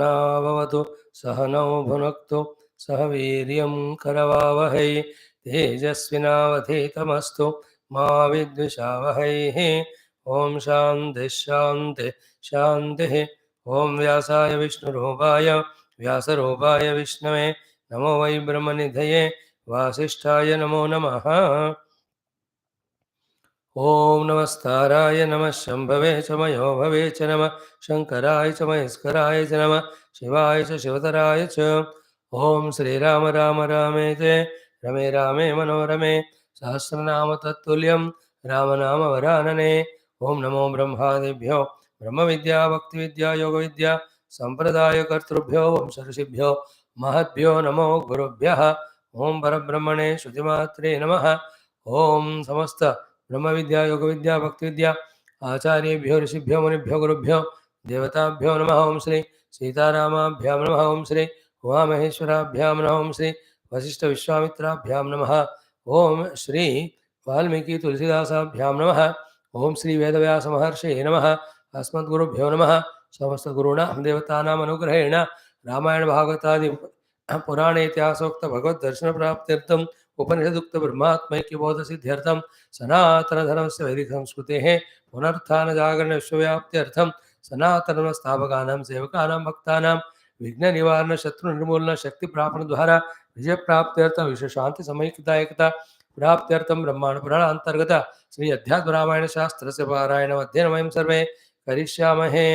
नाववतु सहनौ भुनक्तु सह वीर्यं करवावहै तेजस्विनावधीतमस्तु मा विद्विषावहैः। ॐ शान्तिः शान्तिः शान्तिः। ॐ व्यासाय विष्णुरूपाय व्यासरूपाय विष्णवे नमो वै ब्रह्मनिधये वासिष्ठाय नमो नमः। ॐ नमस्काराय नमः शम्भवे च मयो भवे च नमः शङ्कराय च महेश्वराय च नमः शिवाय च शिवतराय च। ॐ श्रीराम राम रामेति रमे रामे मनोरमे सहस्रनाम तत्तुल्यं रामनाम वरानने। ॐ नमो ब्रह्मादिभ्यो ब्रह्मविद्या भक्तिविद्या योगविद्या सम्प्रदायकर्तृभ्यो वंशऋषिभ्यो महद्भ्यो नमो गुरुभ्यः। ॐ परब्रह्मणे श्रुतिमात्रे नमः। ॐ समस्त ब्रह्म विद्या योग विद्या भक्ति विद्या आचार्येभ्यो ऋषिभ्यो मुनिभ्यो गुरुभ्यो देवताभ्यो नमः। ओं श्री सीतारामाभ्यां नमः। ओं श्री उमामहेश्वराभ्यां नमः। ओं श्री वशिष्ठ विश्वामित्राभ्यां नमः। ओं श्री वाल्मीकि तुलसीदासाभ्यां नमः। ओं श्री वेदव्यास महर्षये नमः। अस्मद्गुरुभ्यो नमः। समस्त गुरूणां देवतानाम् अनुग्रहेण रामायण भागवतादि पुराणे इतिहासोक्त भगवद दर्शन प्राप्त्यर्थम उपनिषदुक्त ब्रह्मात्मैक्यबोध सिद्ध्यर्थम सनातन धर्म से वैदिक संस्कृते पुनर्थान जागरण विश्वव्याप्त्यर्थम सनातन स्थापकानां सेवकानां भक्तानां विघ्न निवारण शत्रु निर्मूलन शक्ति प्रापण द्वारा विजय प्राप्त्यर्थम विश्व शांति समैक्यता एकता प्राप्त्यर्थम ब्रह्मांड पुराण अंतर्गत श्री अध्यात्म रामायण शास्त्र से पारायण अध्ययन वयं सर्वे करिष्यामहे।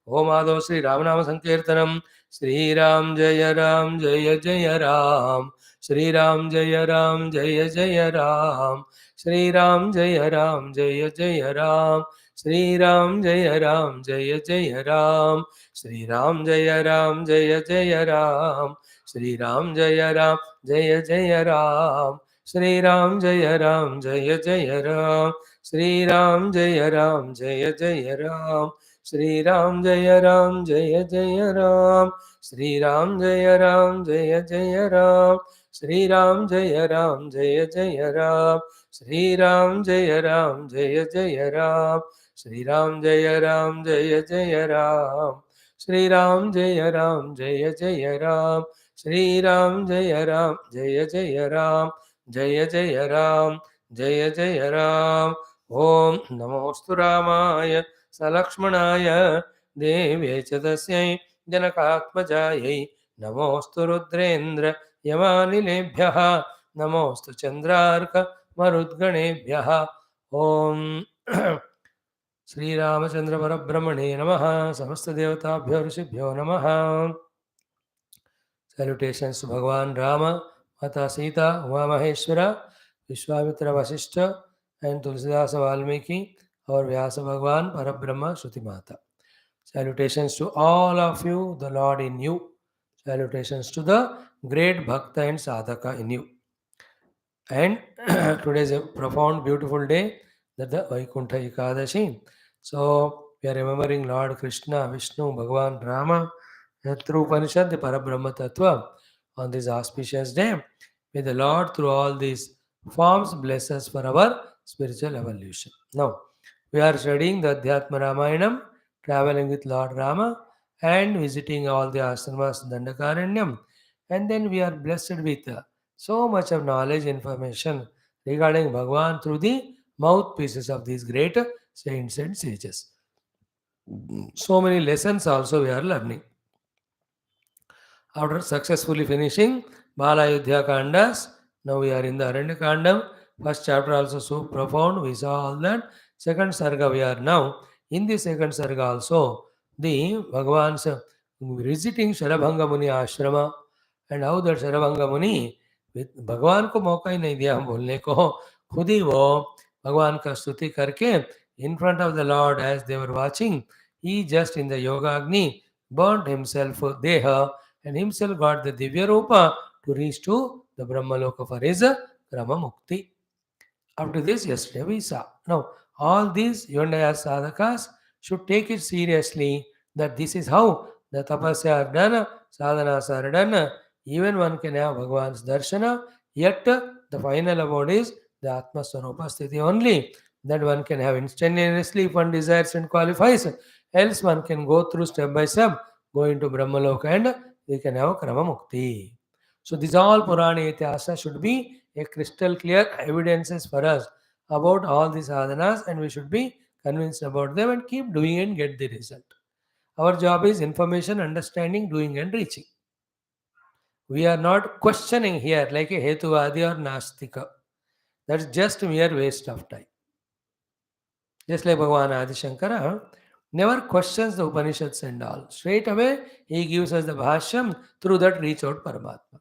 ओम आदौ श्री राम नाम संकीर्तनम। श्रीराम जय राम जय जय राम श्रीराम जय राम जय जय राम श्रीराम जय राम जय जय राम श्रीराम जय राम जय जय राम श्रीराम जय राम जय जय राम श्रीराम जय राम जय जय राम श्रीराम जय राम जय जय राम श्रीराम जय राम जय जय राम श्रीराम जय राम जय जय राम श्रीराम जय राम जय जय राम श्रीराम जय राम जय जय राम श्रीराम जय राम जय जय राम श्रीराम जय राम जय जय राम श्रीराम जय राम जय जय राम श्रीराम जय राम जय जय राम जय जय राम जय जय राम। ओम नमोस्तु रामाय सलक्ष्मणाय देव्यै च तस्यै जनकात्मजायै नमोस्तु रुद्रेन्द्र यमानिलेभ्यः नमोस्तु चन्द्रार्क मरुद्गणेभ्यः। ओम श्रीरामचंद्र परब्रह्मणे नमः। समस्त देवताभ्यो ऋषिभ्यो नमः। Salutations to Bhagavan Rama, Mata Sita, Uma Maheshwara, Vishwamitra Vasishta, and Tulsidasa Valmiki, our Vyasa Bhagavan, Parabrahma, Shruti Mata. Salutations to all of you, the Lord in you. Salutations to the great Bhakta and Sadhaka in you. And today is a profound, beautiful day, that the Vaikuntha Ekadashi. So we are remembering Lord Krishna, Vishnu, Bhagavan Rama, through Upanishad, the Parabrahma Tattva. On this auspicious day, may the Lord, through all these forms, bless us for our spiritual evolution. Now, we are studying the Adhyatma Ramayanam, traveling with Lord Rama, and visiting all the ashramas Dandakaranyam. And then we are blessed with so much of knowledge, information regarding Bhagavan through the mouthpieces of these great saints and sages. So many lessons also we are learning. After successfully finishing Balayodhya Kandas, now we are in the Aranya Kandam. First chapter also so profound, we saw all that. Second Sarga we are now. In the second Sarga also, the Bhagavan's visiting Sharabhanga Muni Ashrama, and how that Sharabhanga Muni, with भगवान को मौका ही नहीं दिया हम बोलने को, खुद ही वो भगवान का स्तुति करके in front of the Lord as they were watching, he just in the yoga agni burnt himself deha and himself got the Divya Rupa to reach to the Brahmaloka for his Brahma Mukti. After this, yesterday we saw. Now, all these you and I as sadhakas should take it seriously that this is how the tapasya are done, sadhanas are done. Even one can have Bhagavan's darshana, yet the final abode is the Atma Swarupa Sthiti only. That one can have instantaneously if one desires and qualifies. Else one can go through step by step, go into Brahmaloka and we can have Krama Mukti. So these all Purana Ityasa should be a crystal clear evidences for us about all these sadhanas, and we should be convinced about them and keep doing and get the result. Our job is information, understanding, doing and reaching. We are not questioning here like a Hetuvadi or Nastika. That's just mere waste of time. Just like Bhagavan Adi Shankara never questions the Upanishads and all. Straight away, he gives us the Bhashyam, through that reach out Paramatma.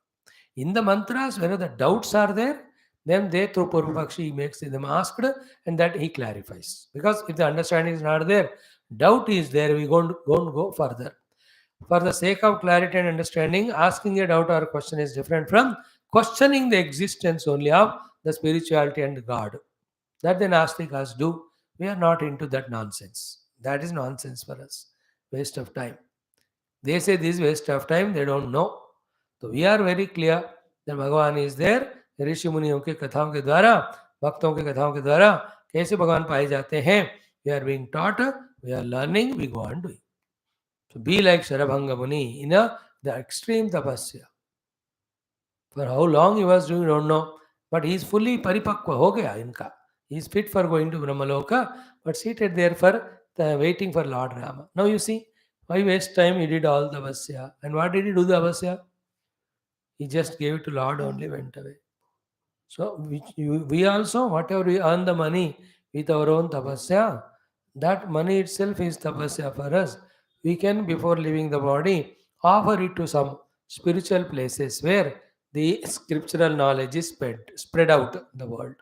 In the mantras, whenever the doubts are there, then they through Purvapakshi he makes them asked and that he clarifies. Because if the understanding is not there, doubt is there, we won't go further. For the sake of clarity and understanding, asking a doubt or question is different from questioning the existence only of the spirituality and God. That the Nastikas do. We are not into that nonsense. That is nonsense for us. Waste of time. They say this waste of time, they don't know. So we are very clear that Bhagavan is there. ऋषि मुनियों के कथाओं के द्वारा, भक्तों के कथाओं के द्वारा कैसे भगवान पाए जाते हैं. We are being taught, we are learning, we go on doing. So be like Sharabhanga Muni in the extreme tapasya. For how long he was doing, don't know. But he is fully paripakva ho gaya inka. He is fit for going to Brahmaloka, but seated there for waiting for Lord Rama. Now you see, why waste time? He did all the tapasya. And what did he do the tapasya? He just gave it to Lord only, went away. So we also, whatever we earn the money with our own tapasya, that money itself is tapasya for us. We can, before leaving the body, offer it to some spiritual places where the scriptural knowledge is spread out the world.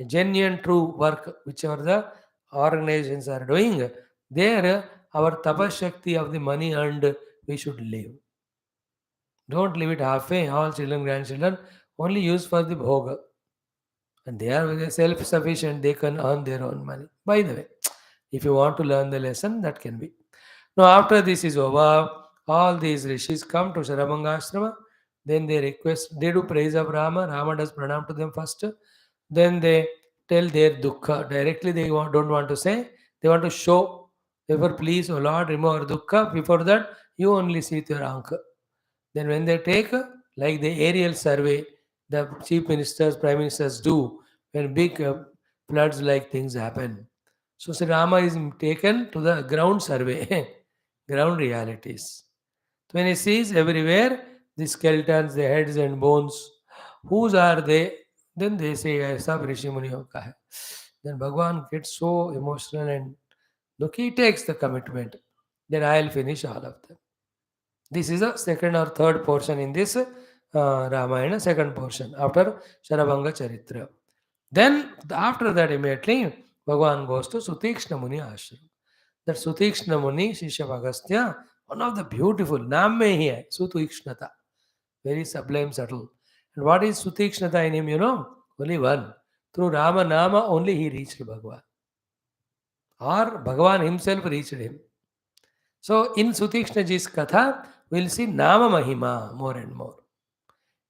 A genuine true work, whichever the organizations are doing, there our tapashakti of the money earned, we should live. Don't leave it halfway. All children, grandchildren, only use for the bhoga. And they are self-sufficient. They can earn their own money. By the way, if you want to learn the lesson, that can be. Now, after this is over, all these rishis come to Sharamanga Ashrama. Then they request, they do praise of Rama. Rama does pranam to them first. Then they tell their dukkha. Directly they don't want to say. They want to show. Therefore, please, O Lord, remove our dukkha. Before that, you only see with your anka. Then when they take, like the aerial survey, the chief ministers, prime ministers do, when big floods like things happen. So Sri Rama is taken to the ground survey, ground realities. So when he sees everywhere the skeletons, the heads and bones, whose are they? Then they say, Aisa Rishi Muniyo ka hai. Then Bhagwan gets so emotional and look, he takes the commitment. Then I'll finish all of them. This is the second or third portion in this Ramayana, second portion after Sharabhanga Charitra. Then after that immediately Bhagavan goes to Sutekshna Muni Ashram. That Sutekshna Muni, Shishya Agastya, one of the beautiful, naam mein hi hai, Sutekshnata, very sublime, subtle. And what is Sutekshnata in him, you know? Only one. Through Rama Nama only he reached Bhagavan. Or Bhagavan himself reached him. So in Sutekshnaji's Katha, we'll see Nama Mahima more and more.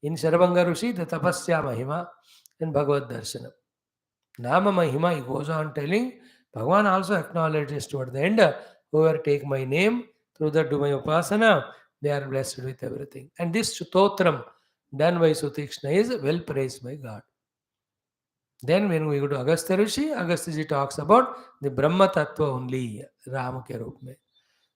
In Sharabhanga Rushi, the Tapasya Mahima and Bhagavad Darshanam. Nama Mahima, he goes on telling, Bhagavan also acknowledges toward the end, whoever take my name through the do my upasana, they are blessed with everything. And this Stotram done by Sutekshna is well praised by God. Then when we go to Agastya Rishi, Agastya Ji talks about the Brahma Tattva only, Rama ke roop mein.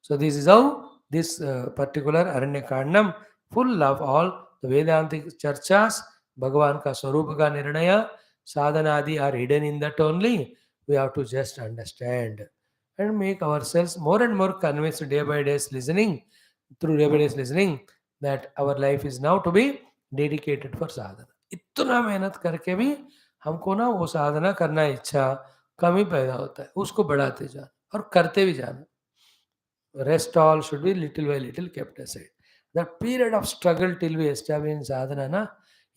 So this is how this particular Aranya Kandam, full of all the Vedantic Charchas, Bhagavan ka Swarupa ka Nirnaya, Sadhanadi are hidden in that only. We have to just understand and make ourselves more and more convinced day by day listening, through day by day listening, that our life is now to be dedicated for sadhana. इतना मेहनत करके भी हमको ना वो साधना करना इच्छा कमी पैदा होता है, उसको बढ़ाते जाना और करते भी जाना. Rest all should be little by little kept aside. The period of struggle till we establish in sadhana na,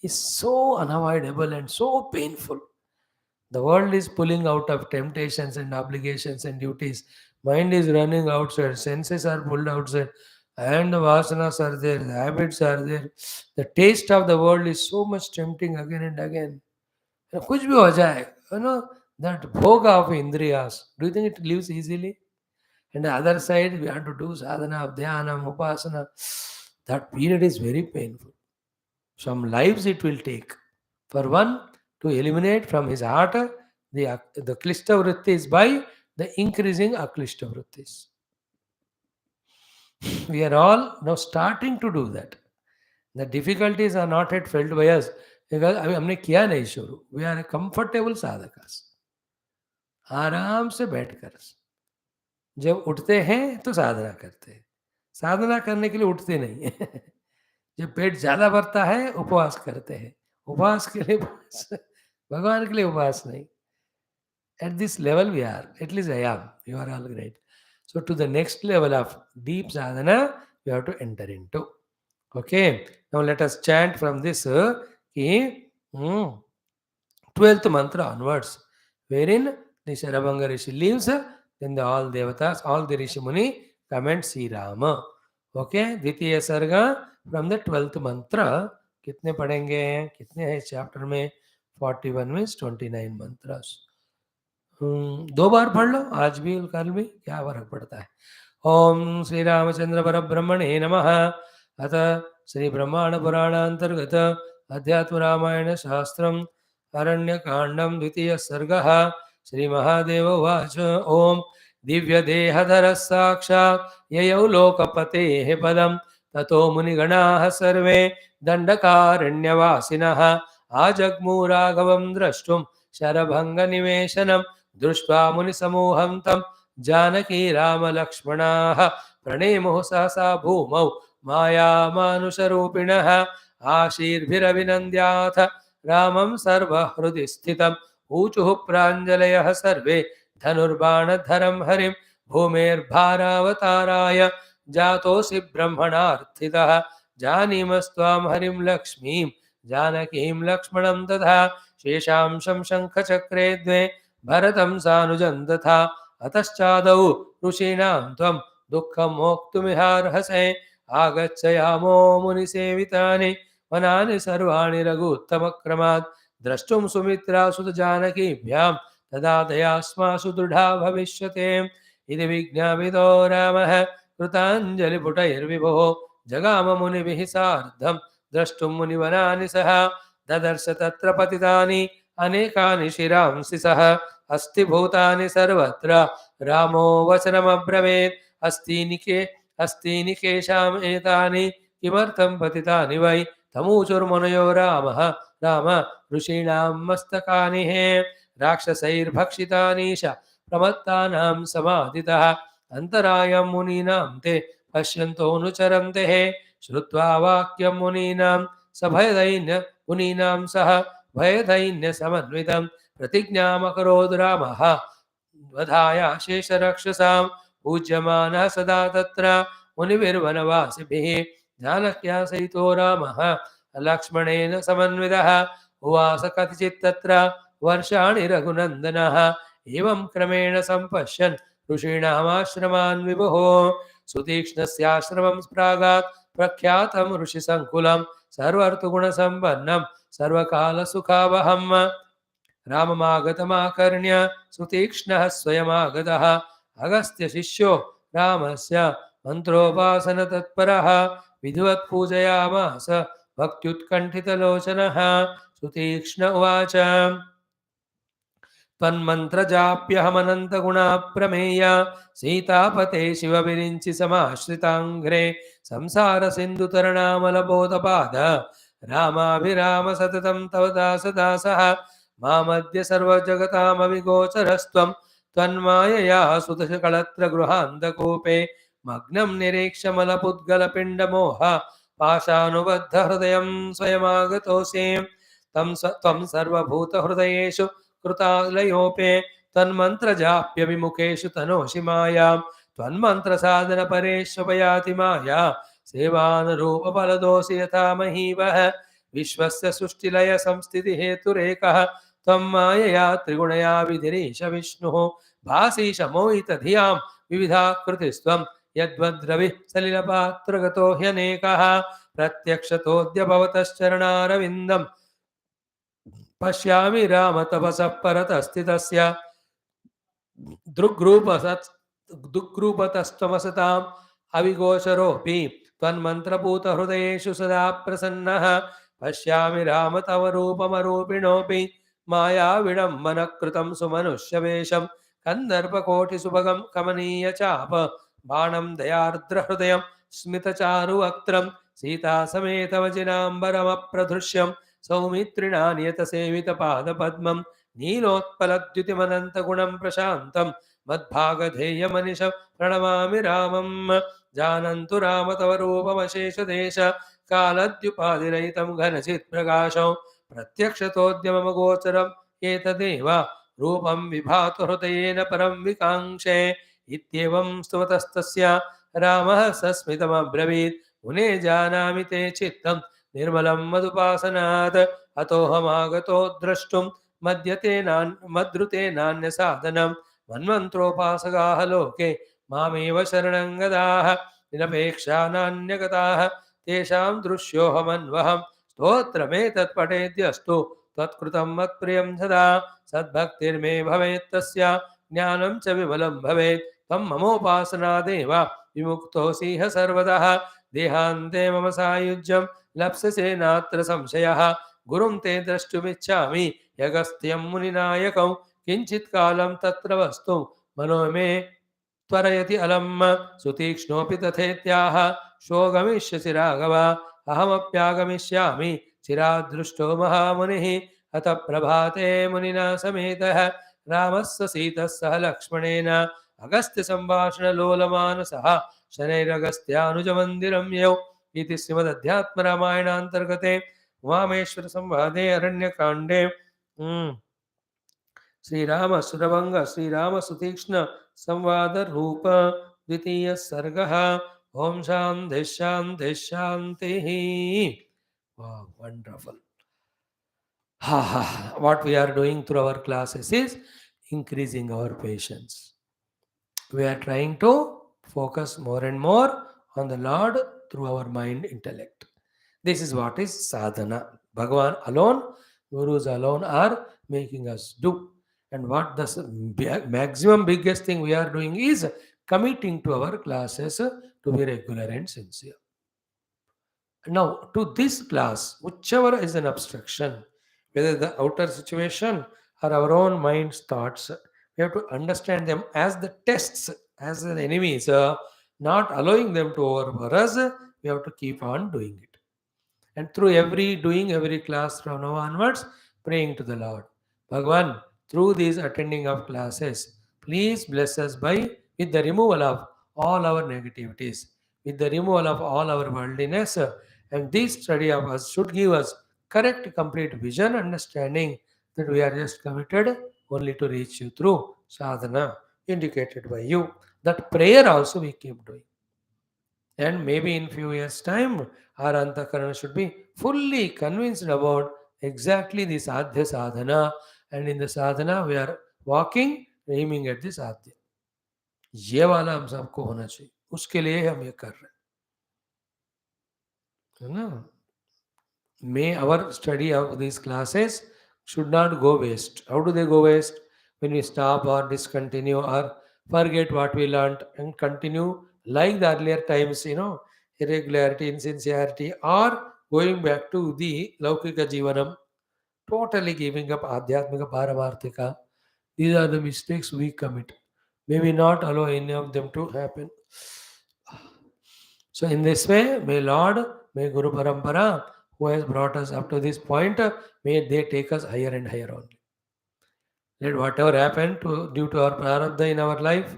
is so unavoidable and so painful. The world is pulling out of temptations and obligations and duties. Mind is running outside, senses are pulled outside, and the vasanas are there, the habits are there. The taste of the world is so much tempting again and again. कुछ भी हो जाए, that bhoga of indriyas, do you think it lives easily? And the other side, we have to do sadhana, dhyana, upasana. That period is very painful. Some lives it will take. For one, to eliminate from his heart the klishta vrittis by the increasing aklishta vrittis. We are all now starting to do that. The difficulties are not yet felt by us because हमने किया नहीं शुरू. We are comfortable sadhakas. आराम से बैठकर जब उठते हैं तो साधना करते हैं. साधना करने के लिए उठते नहीं है. जब पेट ज्यादा भरता है उपवास करते हैं. उपवास के लिए भगवान के लिए उपवास नहीं. At this level we are. At least I am. You are all great. So to the next level of deep sadhana, we have to enter into. Okay. Now let us chant from this ki, 12th mantra onwards, wherein the Sharabhanga Rishi lives, then all devatas, all the Rishi Muni comment Sri Rama. Okay. Dvitiya Sarga from the 12th mantra. कितने पढ़ेंगे? कितने हैं chapter में? 41 means 29 mantras. 2 बार पढ़ लो, आज भी और कल भी, क्या फर्क पड़ता है. ओम श्री रामचंद्र परब्रह्मणे नमः. अथ श्री ब्रह्मांड पुराणांतर्गत अध्यात्म रामायण शास्त्रम अरण्य कांडम द्वितीय सर्गः. श्री महादेव उवाच. ओम दिव्य देहधर साक्षात् ययौ लोकपतेः पदं ततो मुनिगणाः सर्वे दण्डकारण्यवासिनः आजग्मुराघवं द्रष्टुं शरभङ्गनिवेशनं दृष्ट्वा मुनिसमूहं तं जानकी रामलक्ष्मणाः प्रणेमुः सहसा भूमौ मायामानुषरूपिणः आशीर्भिरभिनन्द्याथ रामं सर्वहृदि स्थितम् ऊचुः प्राञ्जलयः सर्वे धनुर्बाणधरं हरिं भूमेर्भारावताराय जातोऽसि ब्रह्मणार्थितः जानीमस्त्वां हरिं लक्ष्मीं जानकीं लक्ष्मणं तथा शेषांशं शङ्खचक्रे द्वे भरतं सानुजं तथा अतश्चादौ ऋषीणां त्वं दुःखं मोक्तुमिहार्हसे आगच्छयामो मुनिसेवितानि वनानि सर्वाणि रघुत्तमक्रमात् द्रष्टुं सुमित्रासुतजानकीभ्यां तदा दयास्मासु दृढा भविष्यते इति विज्ञापितो रामः कृताञ्जलिपुटैर्विभुः जगाम मुनिभिः सार्धं द्रष्टुं मुनिवनानि सह ददर्श तत्र पतितानि अनेकानि शिरांसि सः अस्ति भूतानि सर्वत्र रामो वचनमब्रवीत् अस्ति निकेशाम् एतानि किमर्थं पतितानि वै तमूचुर्मुनयो रामः राम ऋषीणां मस्तकानि हे राक्षसैर्भक्षितानीश प्रमत्तानां समादितः अन्तरायं मुनीनां ते पश्यन्तोऽनुचरन्ते हे श्रुत्वा वाक्यं मुनीनां सभयदैन्य मुनीनां सह भयदैन्यसमन्वितं प्रतिज्ञामकरोद् रामः वधाय शेषरक्षसां पूज्यमानः सदा तत्र मुनिभिर्वनवासिभिः जानक्या सहितो रामः लक्ष्मणेन समन्वितः उवास कतिचित् तत्र वर्षाणि रघुनन्दनः एवं क्रमेण सम्पश्यन् ऋषीणामाश्रमान् विभुः सुतीक्ष्णस्याश्रमं प्रागात् प्रख्यातं ऋषिसङ्कुलं सर्वऋतुगुणसम्पन्नं सर्वकालसुखावहम् राममागतमाकर्ण्य सुतीक्ष्णः स्वयमागतः अगस्त्य शिष्यो रामस्य मन्त्रोपासनतत्परः विधिवत् पूजयामास भक्त्युत्कण्ठितलोचनः सुतीक्ष्ण उवाच तन्मन्त्रजाप्यहमनन्तगुणाप्रमेय सीतापते शिवविरिञ्चि समाश्रिताङ्घ्रे संसारसिन्धुतरणामलबोधपाद रामाभिराम सततं तव दासदासः मामद्य सर्वजगतामविगोचरस्त्वं त्वन्मायया सुदशकलत्रगृहान्धकूपे मग्नं निरीक्षमलपुद्गलपिण्डमोह पाशानुबद्धहृदयं स्वयमागतोऽसि त्वं सर्वभूतहृदयेषु कृतालयोपे तन्मन्त्रजाप्यविमुखेषु तनोषि मायां त्वन्मन्त्रसाधनपरेष्वपयाति माया सेवानुरूपफलदोषि यथा महीवः विश्वस्य सृष्टिलय संस्थितिहेतुरेकः त्वं मायया त्रिगुणया विधिरीश विष्णुः भासीश मोहितधियां विविधाकृतिस्त्वं यद्वद्रविः सलिलपात्रगतो ह्यनेकः प्रत्यक्षतोऽद्य भवतश्चरणारविन्दं पश्यामि राम तपसः परतस्थितस्य दृग्रूपसत् दुग्रूपतस्त्वमसताम् अविगोचरोऽपि त्वन्मन्त्रभूतहृदयेषु सदा प्रसन्नः पश्यामि राम तव रूपमरूपिणोऽपि मायाविडम्बनकृतं सुमनुष्यवेशं कन्दर्पकोटिसुभगं कमनीयचाप बाणं दयार्द्रहृदयं स्मितचारुवक्त्रं सीतासमेतवजिनाम्बरमप्रधृश्यं सौमित्रिणा नियतसेवितपादपद्मं नीलोत्पलद्युतिमनन्तगुणं प्रशान्तं मद्भागधेयमनिशं प्रणमामि रामं जानन्तु राम तव रूपमशेषदेश कालद्युपाधिरहितं घनचित्प्रकाशं प्रत्यक्षतोद्यममगोचरम् एतदेव रूपं विभातु हृदयेन परं विकाङ्क्षे इत्येवं स्तुवतस्तस्य रामः सस्मितमब्रवीत् मुने जानामि ते चित्तं निर्मलं मदुपासनात् अतोऽहमागतो द्रष्टुं मद्रुते नान्यसाधनं मन्मन्त्रोपासकाः लोके मामेव शरणं गताः निरपेक्षा नान्यगताः तेषां दृश्योऽहमन्वहं स्तोत्रमेतत्पठेद्यस्तु त्वत्कृतं मत्प्रियं सदा सद्भक्तिर्मे भवेत् तस्य ज्ञानं च विमलं भवेत् तं ममोपासनादेव विमुक्तोऽसीह सर्वतः देहान्ते मम सायुज्यं लप्स्यसे नात्र संशयः गुरुं ते द्रष्टुमिच्छामि यगस्त्यं मुनिनायकं किञ्चित् कालं तत्र वस्तु मनो मे त्वरयति अलं सुतीक्ष्णोऽपि तथेत्याह शो गमिष्यसि राघव अहमप्यागमिष्यामि चिरादृष्टो महामुनिः अत प्रभाते मुनिना समेतः रामस्य सीतः सह लक्ष्मणेन अगस्त्यसम्भाषणलोलमानसः शनैरगस्त्यानुजमन्दिरं यौ इति श्रीमदध्यात्मरामायणान्तर्गते उमामेश्वरसंवादे अरण्यकाण्डे श्रीराम सुरभंग श्रीराम सुतीक्ष्ण संवाद रूप द्वितीय सर्गः ओम शांति शांति शांति. Wow, wonderful. What we are doing through our classes is increasing our patience. We are trying to focus more and more on the Lord through our mind intellect. This is what is sadhana. Bhagavan alone, gurus alone are making us do. And what the maximum biggest thing we are doing is committing to our classes to be regular and sincere. Now, to this class, whichever is an obstruction, whether the outer situation or our own mind's thoughts, we have to understand them as the tests, as the enemies, not allowing them to overpower us. We have to keep on doing it. And through every class from now onwards, praying to the Lord. Bhagavan, through these attending of classes, please bless us with the removal of all our negativities, with the removal of all our worldliness, and this study of us should give us correct, complete vision, understanding that we are just committed only to reach you through sadhana indicated by you. That prayer also we keep doing. And maybe in few years' time, our antakarana should be fully convinced about exactly this adhya sadhana. And in the sadhana, we are walking, aiming at this adhya. ये वाला हम सबको होना चाहिए, उसके लिए हम ये कर रहे हैं ना. May our study of these classes should not go waste. How do they go waste? When we stop or discontinue or forget what we learnt and continue like the earlier times, irregularity, insincerity, or going back to the Laukika Jivanam, totally giving up Adhyatmika Paramarthika. These are the mistakes we commit. May we not allow any of them to happen. So in this way, may Lord, may Guru Parampara, who has brought us up to this point, may they take us higher and higher only. Let whatever happened due to our prarabdha in our life,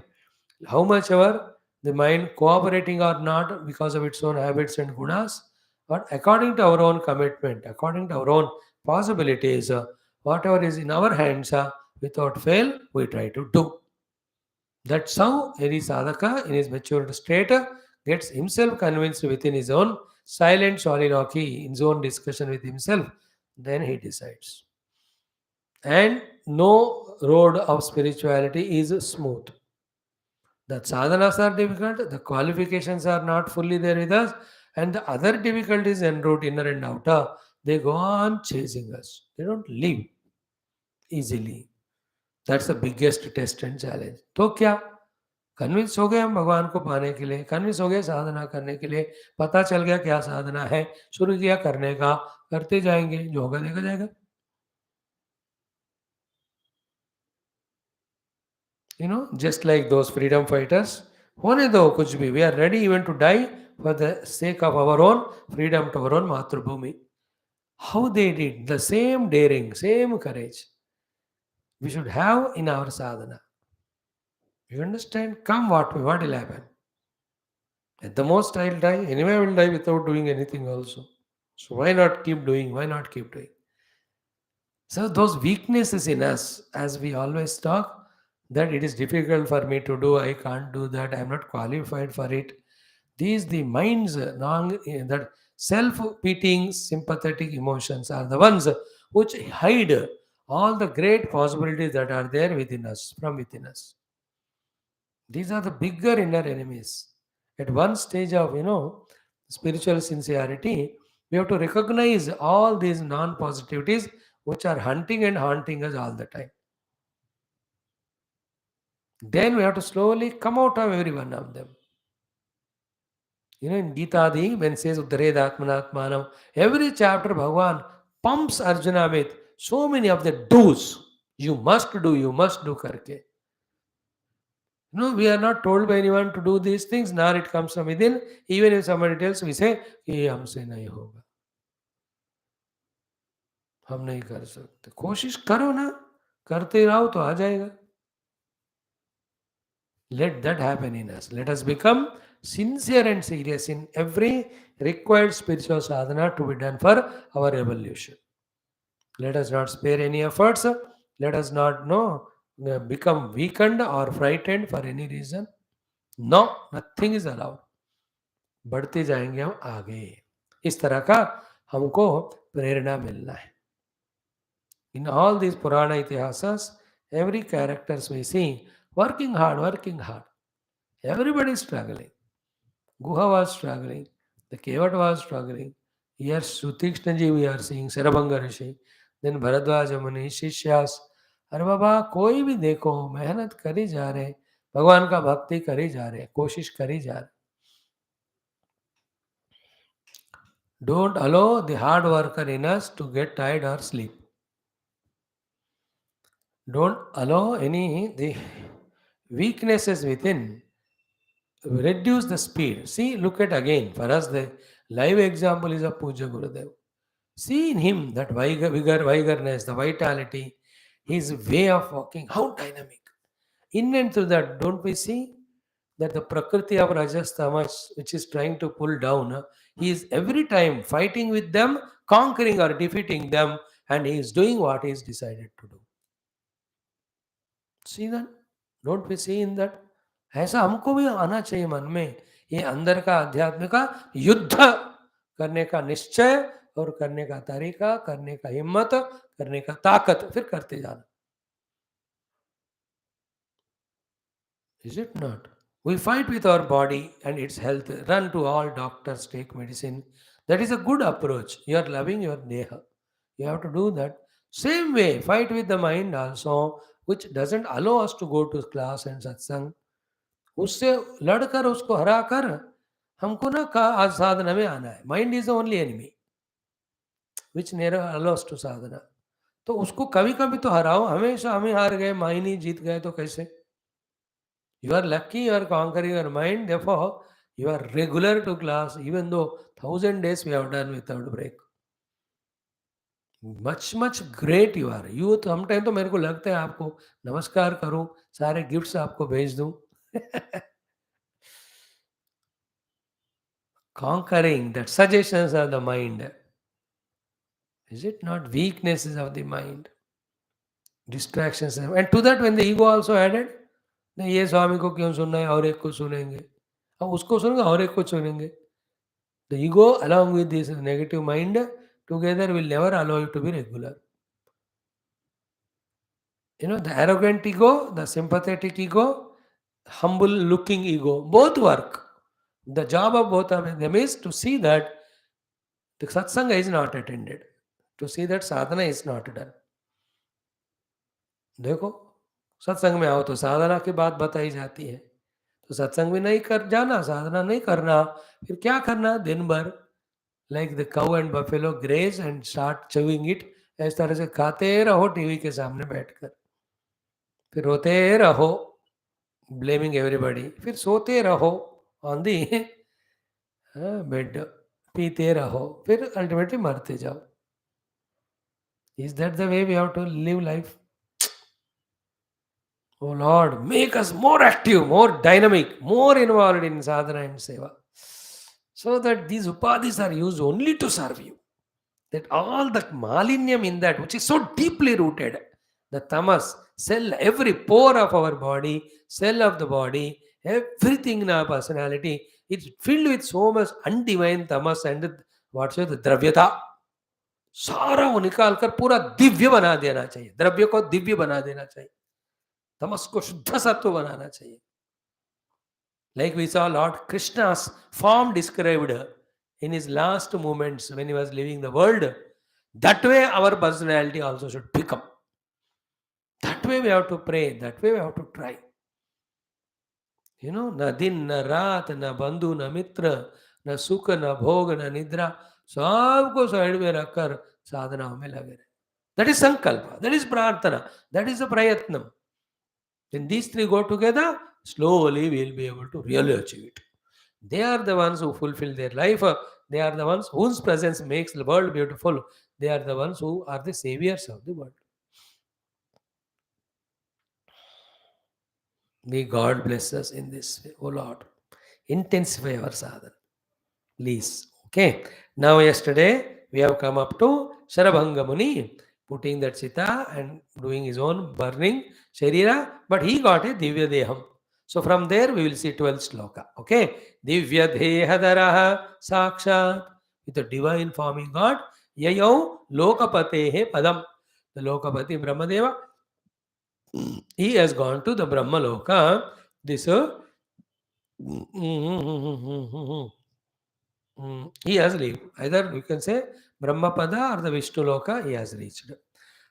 how much ever the mind cooperating or not because of its own habits and gunas, but according to our own commitment, according to our own possibilities, whatever is in our hands, without fail, we try to do. That's how any sadhaka in his matured state gets himself convinced within his own silent soliloquy, in his own discussion with himself, then he decides. And no road of spirituality is smooth. The sadhanas are difficult, the qualifications are not fully there with us, and the other difficulties en route, inner and outer, they go on chasing us. They don't leave easily. That's the biggest test and challenge. तो क्या convince हो गए हम भगवान को पाने के लिए, कन्विंस हो गए साधना करने के लिए, पता चल गया क्या साधना है, शुरू किया करने का, करते जाएंगे, जो होगा देखा जाएगा। Just like those freedom fighters, होने दो कुछ भी, we are ready even to die for the sake of our own freedom to our own मातृभूमि. How they did the same daring, same courage we should have in our sadhana. You understand? Come what will happen? At the most, I'll die. Anyway, I will die without doing anything also. So why not keep doing? Why not keep doing? So those weaknesses in us, as we always talk, that it is difficult for me to do, I can't do that, I am not qualified for it. These the mind's that self-pitying sympathetic emotions are the ones which hide all the great possibilities that are there within us, from within us. These are the bigger inner enemies. At one stage of spiritual sincerity, we have to recognize all these non-positivities which are hunting and haunting us all the time. Then we have to slowly come out of every one of them. In Gita, when it says Uddared Atmanatmanam, every chapter Bhagavan pumps Arjuna with so many of the do's. You must do karke. No, we are not told by anyone to do these things, nor it comes from within. Even if somebody tells, we say, ये हमसे नहीं होगा, हम नहीं कर सकते. कोशिश करो ना, करते रहो तो आ जाएगा. Let that happen in us. Let us become sincere and serious in every required spiritual sadhana to be done for our evolution. Let us not spare any efforts. Let us not become weakened or frightened for any reason. No, nothing is allowed. बढ़ते जाएंगे हम आगे. इस तरह का हमको प्रेरणा मिलना है. In all these Purana itihasas, every characters we see working hard. Everybody is struggling. Guha was struggling. The Kevat was struggling. Here Sutikshna ji we are seeing, Sarabhanga Rishi. Then Bharadwaja Muni, Shishyas. अरे बाबा कोई भी देखो मेहनत करी जा रहे, भगवान का भक्ति करी जा रहे, कोशिश करी जा रहे. Don't allow the hard worker in us to get tired or sleep. Don't allow any the weaknesses within reduce the speed. See, look at again. For us, the live example is of Puja Gurudev. See in him that vigorness, the vitality, his way of walking, how dynamic. In and through that, don't we see that the Prakriti of Rajas Tamas, which is trying to pull down, he is every time fighting with them, conquering or defeating them, and he is doing what he is decided to do. See that? Don't we see in that? ऐसा हमको भी आना चाहिए मन में, ये अंदर का अध्यात्म का युद्ध करने का निश्चय और करने का तरीका, करने का हिम्मत, करने का ताकत, फिर करते जाना. Is it not? We fight with our body and its health, run to all doctors, take medicine. That is a good approach. You are loving your deha. You have to do that. Same way, fight with the mind also, which doesn't allow us to go to class and satsang. उससे लड़कर उसको हरा कर हमको ना का साधना में आना है. Mind is the only enemy which never allows to sadhana. तो उसको कभी कभी तो हराओ. हमेशा हमें हार गए, माइंड ही जीत गए तो कैसे? You are lucky you are conquering your mind. Therefore, you are regular to class, even though 1,000 days we have done without break. Much great you are. You sometimes तो मेरे को लगता है आपको नमस्कार करूं, सारे गिफ्ट्स आपको भेज दूं. Conquering that suggestions of the mind. Is it not weaknesses of the mind? Distractions. And to that when the ego also added, नहीं ये स्वामी को क्यों सुनना है, और एक को सुनेंगे, अब उसको सुनेंगे और एक को सुनेंगे. The ego along with this negative mind together will never allow you to be regular. The arrogant ego, the sympathetic ego, humble looking ego, both work. The job of both of them is to see that the satsanga is not attended, to see that sadhana is not done. देखो सत्संग में आओ तो साधना की बात बताई जाती है, तो सत्संग भी नहीं कर जाना, साधना नहीं करना, फिर क्या करना दिन भर? Like the cow and buffalo graze and start chewing it, इस तरह से खाते रहो टीवी के सामने बैठकर, फिर रोते रहो, ब्लेमिंग एवरीबॉडी, फिर सोते रहो ऑन दी बेड, पीते रहो, फिर अल्टीमेटली मरते जाओ. Is that the way we have to live life? Oh Lord, make us more active, more dynamic, more involved in sadhana and seva, so that these upadhis are used only to serve you. That all the malinyam in that, which is so deeply rooted, the tamas, cell, every pore of our body, cell of the body, everything in our personality, it's filled with so much undivine tamas and what's the dravyata. सारा वो निकाल कर पूरा दिव्य बना देना चाहिए, द्रव्य को दिव्य बना देना चाहिए, तमस को शुद्ध सत्व बनाना चाहिए. Like we saw Lord Krishna's form described in his last moments when he was leaving the world, that way our personality also should become. That way we have to pray, that way we have to try. You know, na din, na raat, na bandhu, na mitra, na sukha, na bhog, na nidra, सबको side में रखकर साधना में लगे रहे. That is sankalpa, that is prarthana, that is the prayatnam. When these three go together, slowly we will be able to really achieve it. They are the ones who fulfill their life. They are the ones whose presence makes the world beautiful. They are the ones who are the saviors of the world. May God bless us in this way, O Lord. Intensify our sadhana, please. Okay. Now, yesterday we have come up to Sharabhanga Muni putting that Sita and doing his own burning Sharira, but he got a Divya Deham. So from there we will see 12th sloka. Okay. Divya Dehadaraha Sakshat, with a divine forming God. Yayau Lokapatehe Padam. The Lokapati Brahmadeva, he has gone to the Brahma Loka. This he has lived. Either you can say Brahmapada or the Vishnu Loka he has reached.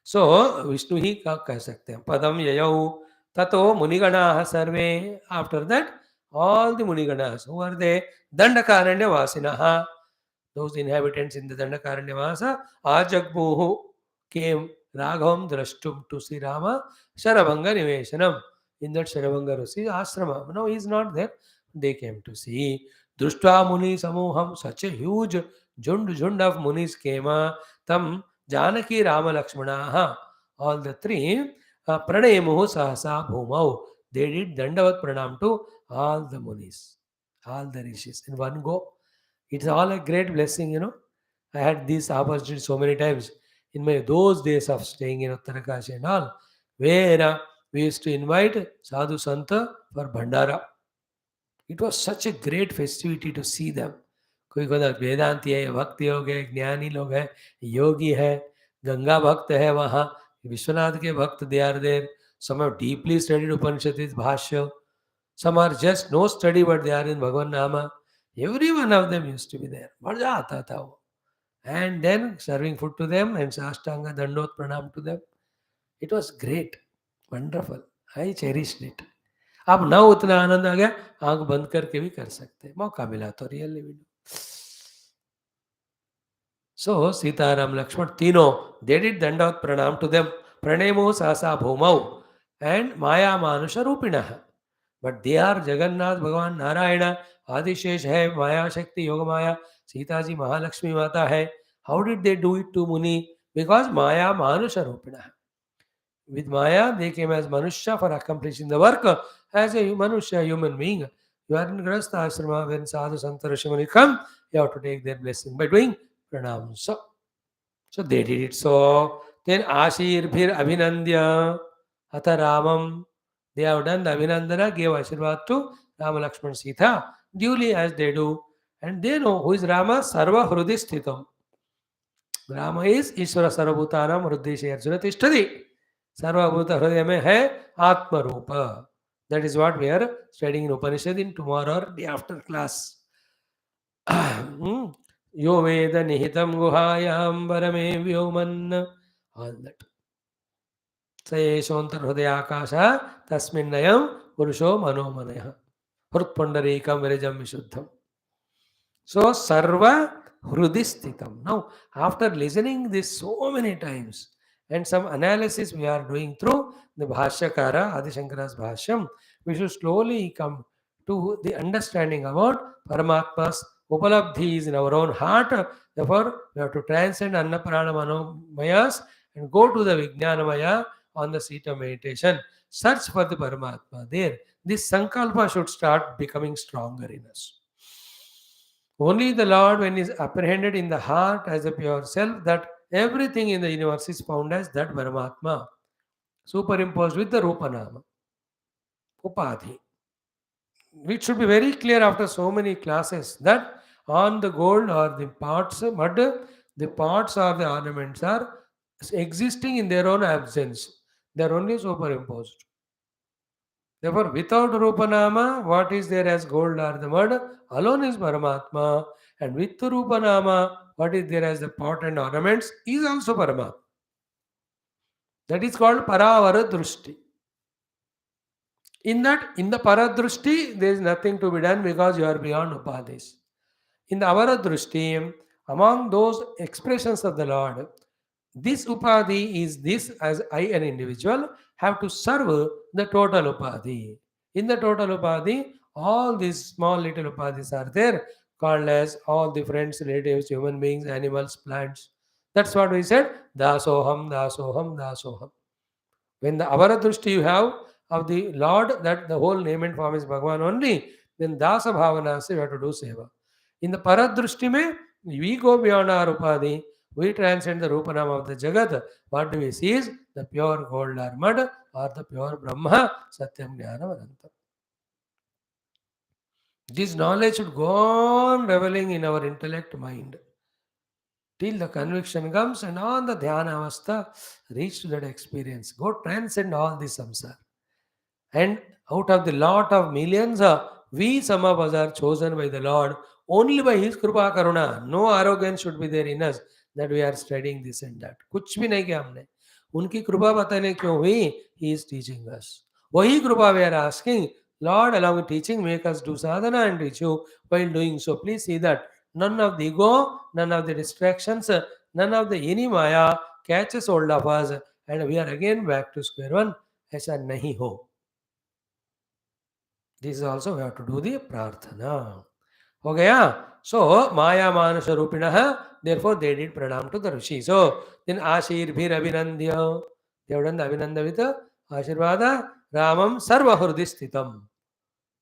So Vishnu ही का कह सकते हैं. Padam yayau tato munigana sarve. After that, all the muniganas, who are they? Dandakaranya vasinaha. Those inhabitants in the Dandakaranya vasa, Ajagmuhu came Raghavam drashtum to see Rama, Sharabhanga Niveshanam. In that Sharabhanga Rushi ashrama. No, he is not there. They came to see. Drushta Muni Samuham, such a huge jund of Munis came. Tam Janaki Rama Lakshmanaha. All the three Pranayamuhu Sahasa Bhumau. They did Dandavat Pranam to all the Munis, all the rishis in one go. It's all a great blessing, you know. I had this opportunity so many times in my those days of staying in Uttarakashi and all, where we used to invite Sadhu Santa for Bhandara. It was such a great festivity to see them. कोई कोई वेदांती है, भक्ति योग है, ज्ञानी लोग है, योगी है, गंगा भक्त है वहाँ, विश्वनाथ के भक्त they are there. Some have deeply studied Upanishad's Bhashya. Some are just no study but they are in Bhagavan Nama. Every one of them used to be there. मजा आता था वो. And then serving food to them and Sashtanga Dandot Pranam to them. It was great, wonderful. I cherished it. अब ना उतना आनंद आ गया, आंख बंद करके भी कर सकते हैं, मौका मिला तो रियली भी. So Sita, Ram, Lakshman, Tino, they did Dandavat Pranam to them. Pranemo Sasa Bhumau and Maya Manusha Rupinaha. But they are Jagannath, Bhagavan, Narayana, Adishesh hai, Maya Shakti, Yoga Maya, Sita ji, Mahalakshmi Mata hai. How did they do it to Muni? Because Maya Manusha Rupinaha. With Maya, they came as Manusha for accomplishing the work as a Manusha, human being. You are in Grasta Ashrama, when Sadhu Santa Rishimani come, you have to take their blessing by doing Pranam. So they did it. So then Ashir Bhir Abhinandya Atha Ramam. They have done the Abhinandana, gave Ashirvad to Rama Lakshman Sita, duly as they do. And they know who is Rama, Sarva Hrudi Sthitam. Rama is Ishvara Sarvabhutanam Hruddeshe Arjuna Tishtadi. Sarvabhuta Hridaya mein hai Atma Rupa. That is what we are studying in Upanishad in tomorrow or day after class. Yo Veda Nihitam Guhayam Varame Vyoman. All that. Sayeshontar Hridaya Akasha Tasminnayam Purusho Manomanaya. Hrutpundarekam Virajam Vishuddham. So Sarva Hrudisthitam. Now, after listening this so many times and some analysis we are doing through the Bhashyakara, Adi Shankara's Bhashyam, we should slowly come to the understanding about Paramatma's Upalabdhis in our own heart. Therefore, we have to transcend Annaprana Manomayas and go to the Vijnanamaya on the seat of meditation. Search for the Paramatma there. This Sankalpa should start becoming stronger in us. Only the Lord, when is apprehended in the heart as a pure self, that everything in the universe is found as that Paramatma, superimposed with the Rupanama, Upadhi. It should be very clear after so many classes that on the gold or the parts, mud, the parts or the ornaments are existing in their own absence. They are only superimposed. Therefore, without Rupanama, what is there as gold or the mud alone is Paramatma, and with the Rupanama, what is there as the pot and ornaments is also Paramatma. That is called Paravara Drushti. In the Paradrushti, there is nothing to be done because you are beyond Upadhis. In the Avaradrushti, among those expressions of the Lord, this Upadhi is this as I, an individual, have to serve the total Upadhi. In the total Upadhi, all these small little Upadhis are there, called as all the friends, relatives, human beings, animals, plants. That's what we said, Dasoham, Dasoham, Dasoham. When the Avaradrushti you have of the Lord, that the whole name and form is Bhagavan only, then Dasa Bhavana se we have to do seva. In the Paradrushti mein, we go beyond our Upadhi, we transcend the Rupanam of the Jagat. What do we see is the pure gold or mud or the pure Brahma, Satyam Jnana Anantam. This knowledge should go on reveling in our intellect mind till the conviction comes and on the dhyana avastha reach to that experience. Go transcend all this samsara. And out of the lot of millions, we some of us are chosen by the Lord only by His Krupa Karuna. No arrogance should be there in us that we are studying this and that. कुछ भी नहीं किया हमने. उनकी कृपा बताने क्यों हुई? He is teaching us. वही कृपा we are asking. Lord, along with teaching, make us do sadhana and reach you while doing so. Please see that none of the ego, none of the distractions, none of the any maya catches hold of us, and we are again back to square one. ऐसा नहीं हो. This is also we have to do the prarthana. हो गया? So, Maya Manasha Rupinaha, therefore they did pranam to the Rishi. So, then Ashirbhir Abhinandya, they have done the Abhinanda with the Ashirvada, Ramam Sarva Hrudisthitam.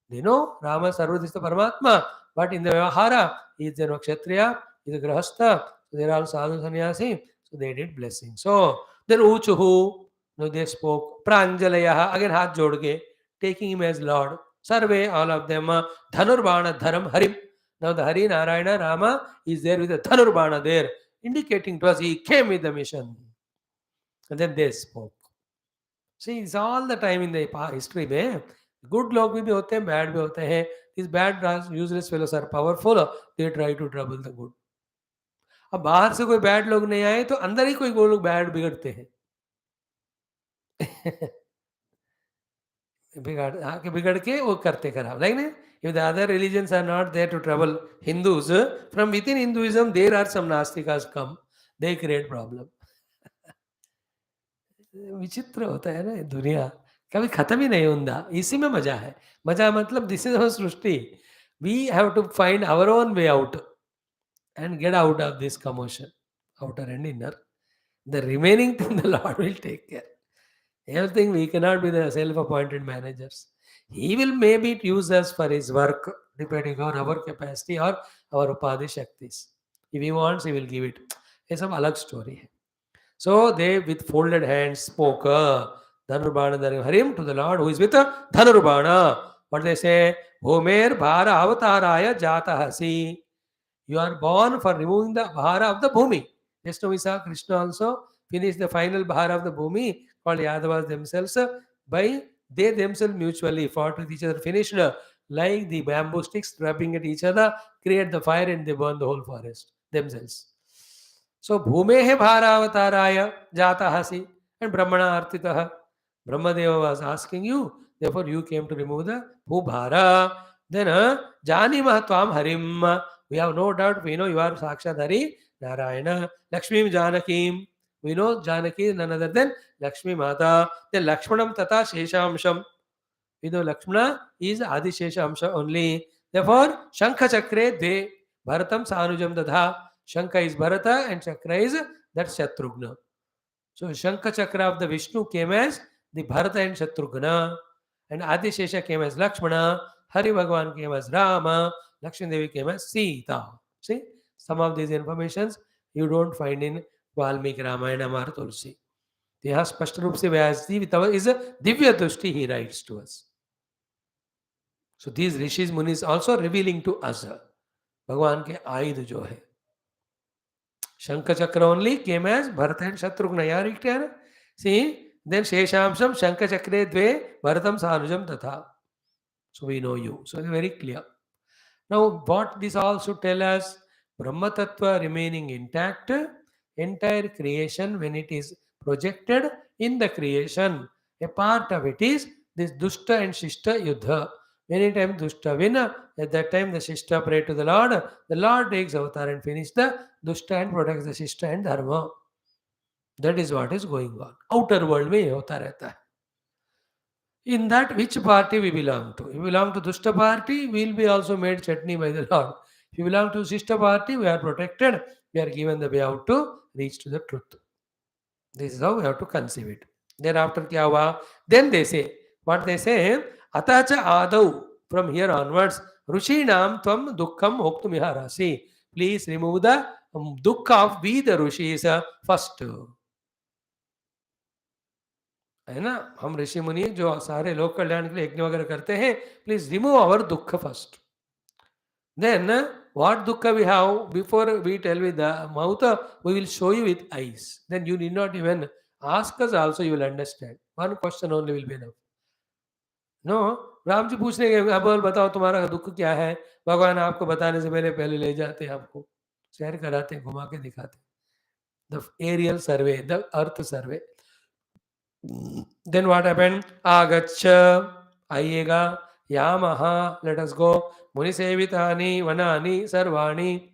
They know Rama Sarvadista Paramatma, but in the Vyavahara, he is a Kshatriya, he is a Grahastha, so they are all sadhu sannyasi, so they did blessing. So, then Uchuhu, no, they spoke, Pranjalayaha, again Hath Jodge, taking him as Lord. Sarve, all of them, Dhanurbana Dharam Harim. Now the Hari Narayana Rama is there with the Dhanurbana there, indicating to us he came with the mission. And then they spoke. See, it's all the time in the history में good लोग भी होते हैं, bad भी होते हैं. These bad useless fellows are powerful. They try to trouble the good. अब बाहर से कोई bad लोग नहीं आए तो अंदर ही कोई लोग bad बिगड़ते हैं. बिगड़ के वो करते खराब. Like if the other religions are not there to trouble Hindus, from within Hinduism there are some Nastikas come. They create problem. विचित्र होता है ना दुनिया, कभी खत्म ही नहीं होता. इसी में मजा है. मजा मतलब दिस इज अवर सृष्टि. We have to find our own way out and get out of this commotion, outer and inner. The remaining thing the Lord will take care. Everything we cannot be the self-appointed managers. He will maybe use us for His work, depending on our capacity or our upadhi shaktis. If He wants, He will give it. ये सब अलग story है. So they with folded hands spoke Dhanurbana Harim to the Lord who is with Dhanurbana. What they say? Homer Bhara Avataraya Jatahasi. You are born for removing the Bhara of the Bhumi. Just now we saw Krishna also finish the final Bhara of the Bhumi called Yadavas themselves. By they themselves mutually fought with each other, finished like the bamboo sticks rubbing at each other, create the fire and they burn the whole forest themselves. So Bhumehe Bharaavataraya Jatahasi and Brahmana Artitaha. Brahmadeva was asking you, therefore you came to remove the Bhubhara. Then Janimah Tvam Harim. We have no doubt, we know you are Sakshat Hari Narayana. Lakshmi Janakim. We know Janaki is none other than Lakshmi Mata. Then Lakshmanam Tata Sheshamsham. We know Lakshmana is Adi Sheshamsha only. Therefore, Shankha Chakre De Bharatam Sanujam Dadha. Shankha is Bharata and Chakra is that Shatrugna. So Shankha Chakra of the Vishnu came as the Bharata and Shatrugna, and Adishesha came as Lakshmana, Hari Bhagwan came as Rama, Lakshmi Devi came as Sita. See, some of these informations you don't find in Valmiki Ramayana or Tulsi. यहाँ स्पष्ट रूप से व्यास जी is a Divya दृष्टि he writes to us. So these rishis munis also revealing to us भगवान के आयुध जो है. Shankha Chakra only came as Bharata and Shatrugna. Yeah, see, then Sheshamsam Shankha Chakre Dve Bharatam Sanujam Tatha. So we know you. So it's very clear. Now, what this also tell us? Brahma Tattva remaining intact, entire creation when it is projected in the creation. A part of it is this Dushta and Shishta Yuddha. Anytime Dushta win, at that time the Shishta pray to the Lord takes avatar and finish the Dushta and protects the Shishta and Dharma. That is what is going on. Outer world में ये होता रहता है. In that, which party we belong to? If we belong to Dushta party, we will be also made chutney by the Lord. If you belong to Shishta party, we are protected. We are given the way out to reach to the truth. This is how we have to conceive it. Thereafter, kya hua? Then they say, what they say, Atacha Adau, from here onwards, Rushinam Tvam Dukkham Hoktumiharasi. Please remove the dukkha of we the Rishis first. है ना, हम ऋषि मुनि जो सारे लोक कल्याण के लिए यज्ञ वगैरह करते हैं, प्लीज रिमूव आवर दुख first. Then what dukkha we have, before we tell with the mouth, we will show you with eyes. Then you need not even ask us, also you will understand. One question only will be enough. No, Ram ji पूछने के अब बताओ तुम्हारा दुख क्या है, भगवान आपको बताने से पहले ले जाते हैं, आपको सैर कराते हैं, घुमा के दिखाते हैं. The aerial survey, the earth survey. Then what happened? Agacha, आइएगा, Yamaha, let us go. Muni Sevitani, Vanani, Sarvani.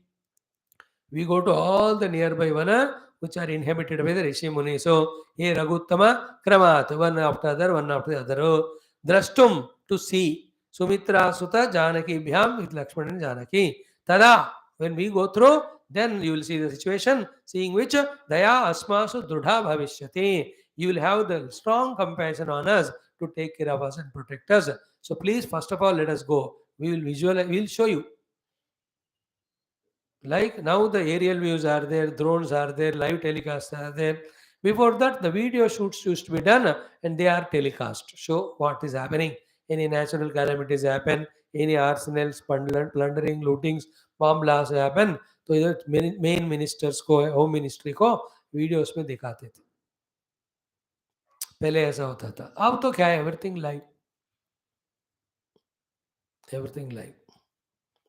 We go to all the nearby Vana which are inhabited by the Rishi Muni. So, here Raguttama, Kramat, one after other, one after the other. Drashtum, to see. Sumitra Sutta Janaki Bhyam with Lakshman and Janaki. Tada, when we go through, then you will see the situation, seeing which Daya Asmasu Drudha Bhavishyati. You will have the strong compassion on us to take care of us and protect us. So please, first of all, let us go. We will visualize, we will show you. Like now the aerial views are there, drones are there, live telecasts are there. Before that, the video shoots used to be done and they are telecast. Show what is happening. Any natural calamities happen, any arsenals, plundering, lootings, bomb blasts happen. तो इधर main ministers को, home ministry को videos में दिखाते थे. पहले ऐसा होता था. अब तो क्या है, everything live, everything live.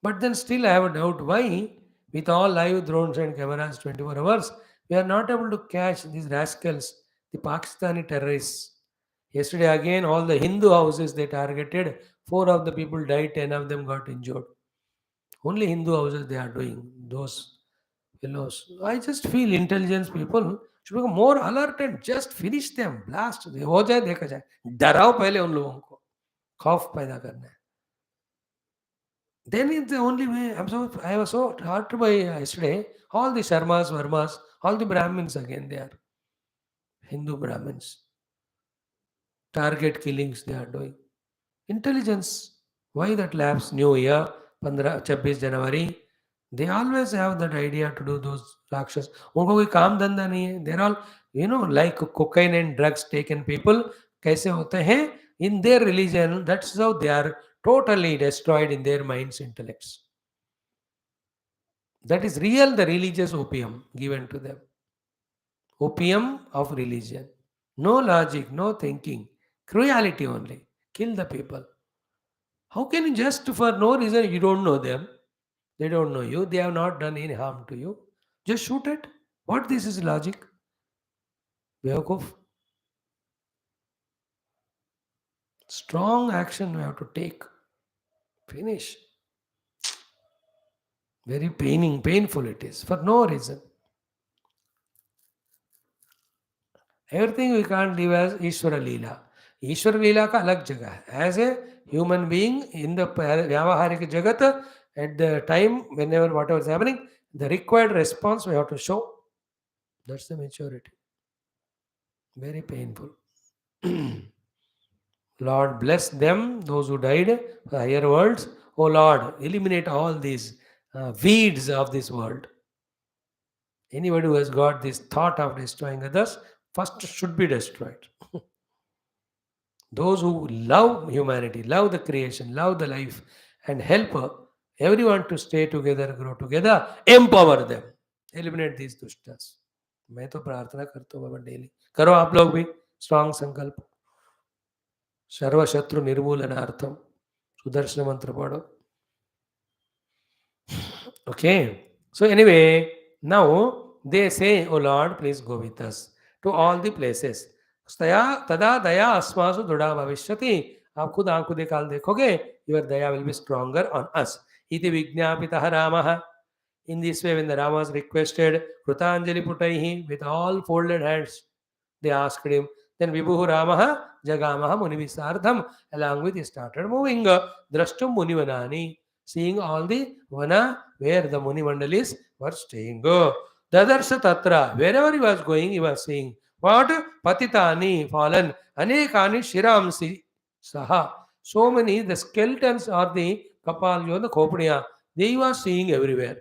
But then still I have a doubt why, with all live drones and cameras 24 hours, we are not able to catch these rascals, the Pakistani terrorists. Yesterday again, all the Hindu houses they targeted, 4 of the people died, 10 of them got injured. Only Hindu houses they are doing, those fellows. I just feel intelligence people should become more alert and just finish them, blast. हो जाए देखा जाए, डराओ पहले उन लोगों को, खौफ पैदा करना है. Then it's the only way. I was so hurt by yesterday. All the Sharmas, Varmas, all the Brahmins again, they are Hindu Brahmins. Target killings they are doing. Intelligence. Why that lapse? New Year, 26 January. They always have that idea to do those rakshas. उनको कोई काम धंधा नहीं है. They're all, like cocaine and drugs taken people. कैसे होते हैं? In their religion, that's how they are totally destroyed in their minds, intellects. That is real, the religious opium given to them. Opium of religion. No logic, no thinking. Cruelty only. Kill the people. How can you just for no reason, you don't know them? They don't know you. They have not done any harm to you. Just shoot it. What this is logic? Bewakuf. Strong action we have to take. Finish. Very painful it is, for no reason. Everything we can't live as Ishvara Leela. Ishvara Leela का अलग जगह है. As a human being in the Vyavaharik Jagat, at the time, whenever whatever is happening, the required response we have to show. That's the maturity. Very painful. Lord bless them, those who died, the higher worlds. Oh Lord, eliminate all these weeds of this world. Anybody who has got this thought of destroying others, first should be destroyed. Those who love humanity, love the creation, love the life, and help everyone to stay together, grow together, empower them. Eliminate these dushtas. मैं तो प्रार्थना करता हूँ बाबा daily. करो आप लोग भी strong संकल्प. सर्वशत्रु निर्मूलनार्थम सुदर्शन मंत्र पढ़ो. Okay. So anyway, now they say, "Oh Lord, please go with us to all the places." तदा दया अस्मासु दृढ़ा भविष्यति. आप खुद आंखों निकाल देखोगे, your daya will be stronger on us. इति विज्ञापितः रामः. In this way, when the Rama was requested, Krutanjali Putaihi, with all folded hands, they asked him. Then Vibhuhu Ramaha Jagamaha Munivisardham, along with he started moving. Drashtum Munivanani, seeing all the vana where the Muni Mandalis were staying. Dadarsha Tatra, wherever he was going, he was seeing. What? Patitani, fallen. Anekani Shiramsi Saha. So many, the skeletons or the Kapal, the Kopniya, they was seeing everywhere.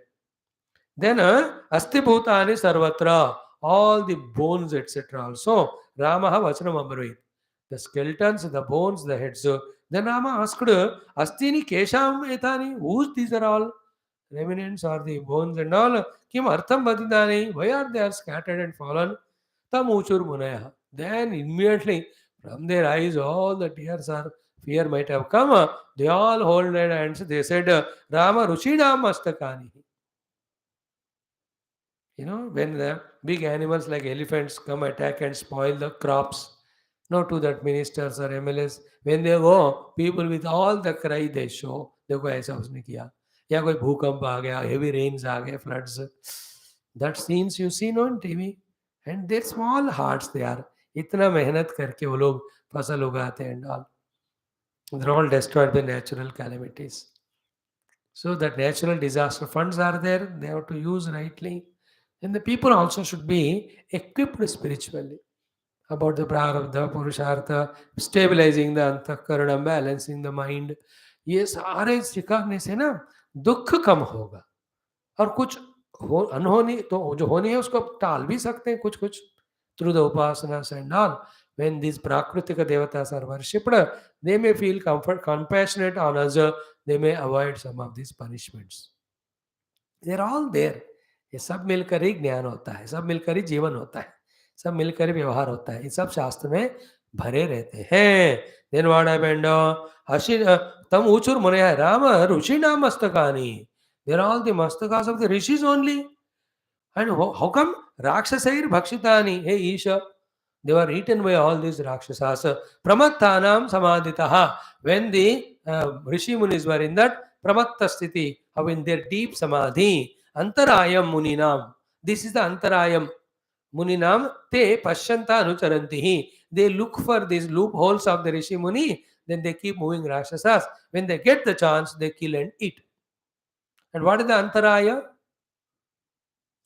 Then Astibhutani Sarvatra, all the bones, etc. Also, Ramaha Vachanam Amravit. The skeletons, the bones, the heads. Then Rama asked, Astini Kesham Etani, whose these are all? Remnants or the bones and all. Kim Artham Badidani, why are they scattered and fallen? Tam Uchur Munaya. Then immediately from their eyes, all the tears or fear might have come. They all hold their hands. They said, Rama Rushina Mastakani. When the big animals like elephants come attack and spoil the crops, to that ministers or MLAs, when they go, people with all the cry they show, देखो ऐसा उसने किया, या कोई भूकंप आ गया, heavy rains आ गए, floods. That scenes you see on TV, and their small hearts they are. इतना मेहनत करके वो लोग फसल उगाते हैं and all. They're all destroyed by natural calamities. So that natural disaster funds are there, they have to use rightly. And the people also should be equipped spiritually about the prarabdha, purushartha, stabilizing the antakaranam, balancing the mind. ये सारे सिखाने से ना दुख कम होगा और कुछ अनहोनी तो जो होनी है उसको टाल भी सकते हैं कुछ through the upasanas and all. When these prakritika devatas are worshipped, they may feel compassionate on us. They may avoid some of these punishments. They are all there. ये सब मिलकर ही ज्ञान होता है, सब मिलकर ही जीवन होता है, सब मिलकर ही व्यवहार होता है. ये सब शास्त्र में भरे रहते हैं. Then what happened? Tam uchur munaya Rama Rushina Mastakani. They are all the mastakas of the rishis only. And how come Rakshasair Bhakshitani? Hey Isha, they were eaten by all these Rakshasas. Pramattanam Samadhitaha. When the Rishi Munis were in that Pramatta Sthiti, how in their deep Samadhi, Antarayam Muninam. This is the Antarayam. Muninam te Pashyanta Anucharantihi. They look for these loopholes of the Rishi Muni, then they keep moving Rakshasas. When they get the chance, they kill and eat. And what is the Antaraya?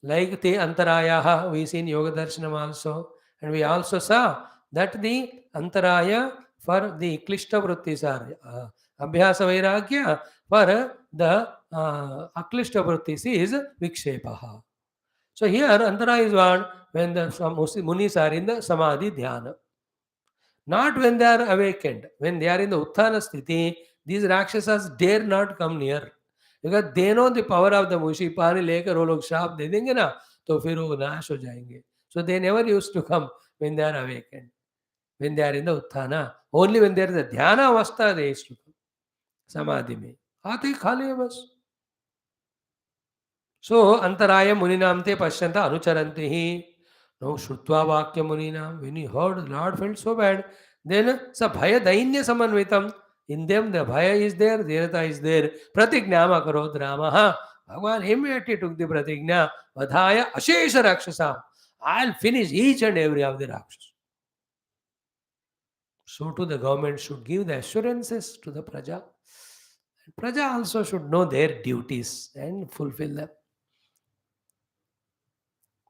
Like the Antarayaha, we see in Yoga Darshanam also. And we also saw that the Antaraya for the Klishta Vrittis are Abhyasa Vairagya, for the Aklishta Vrittis is Vikshepaha. So here Antaraya is what? When the Munis are in the Samadhi Dhyana. Not when they are awakened. When they are in the Utthana Sthiti, these Rakshasas dare not come near. Because they know the power of the Mushi. पानी लेकर वो लोग शाप दे देंगे ना तो फिर वो नाश हो जाएंगे. So they never used to come when they are awakened. When they are in the Utthana. Only when they are in the Dhyana Avastha they used to come. Samadhi में. आते ही खा लिया बस. So Antaraya Muninam te Pashyanta Anucharantihi. No Shrutva Vakya Muninam. When he heard, the Lord felt so bad. Then Sabhaya Dainya Samanvitam. In them the bhaya is there, dhyarata is there. Pratignyama karod Ramaha. Bhagavan immediately took the pratignya. Vadhaya ashesha rakshasam. I'll finish each and every of the rakshas. So too the government should give the assurances to the praja. Praja also should know their duties and fulfill them.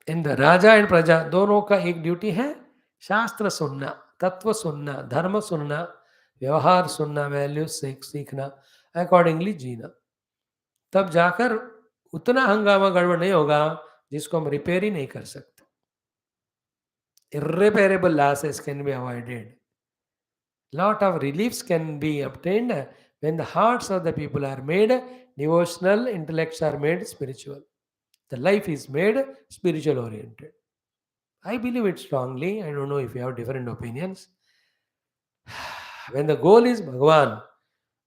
In the Raja and प्रजा दोनों का एक duty है शास्त्र सुनना, तत्व सुनना, धर्म सुनना, व्यवहार सुनना, वैल्यूज सीखना, अकॉर्डिंगली जीना. तब जाकर उतना हंगामा गड़बड़ नहीं होगा जिसको हम रिपेयर ही नहीं कर सकते. irreparable losses can be avoided. Lot of reliefs can be obtained when the hearts of the people are made devotional, intellects are made spiritual. The life is made spiritual oriented. I believe it strongly. I don't know if you have different opinions. When the goal is Bhagavan,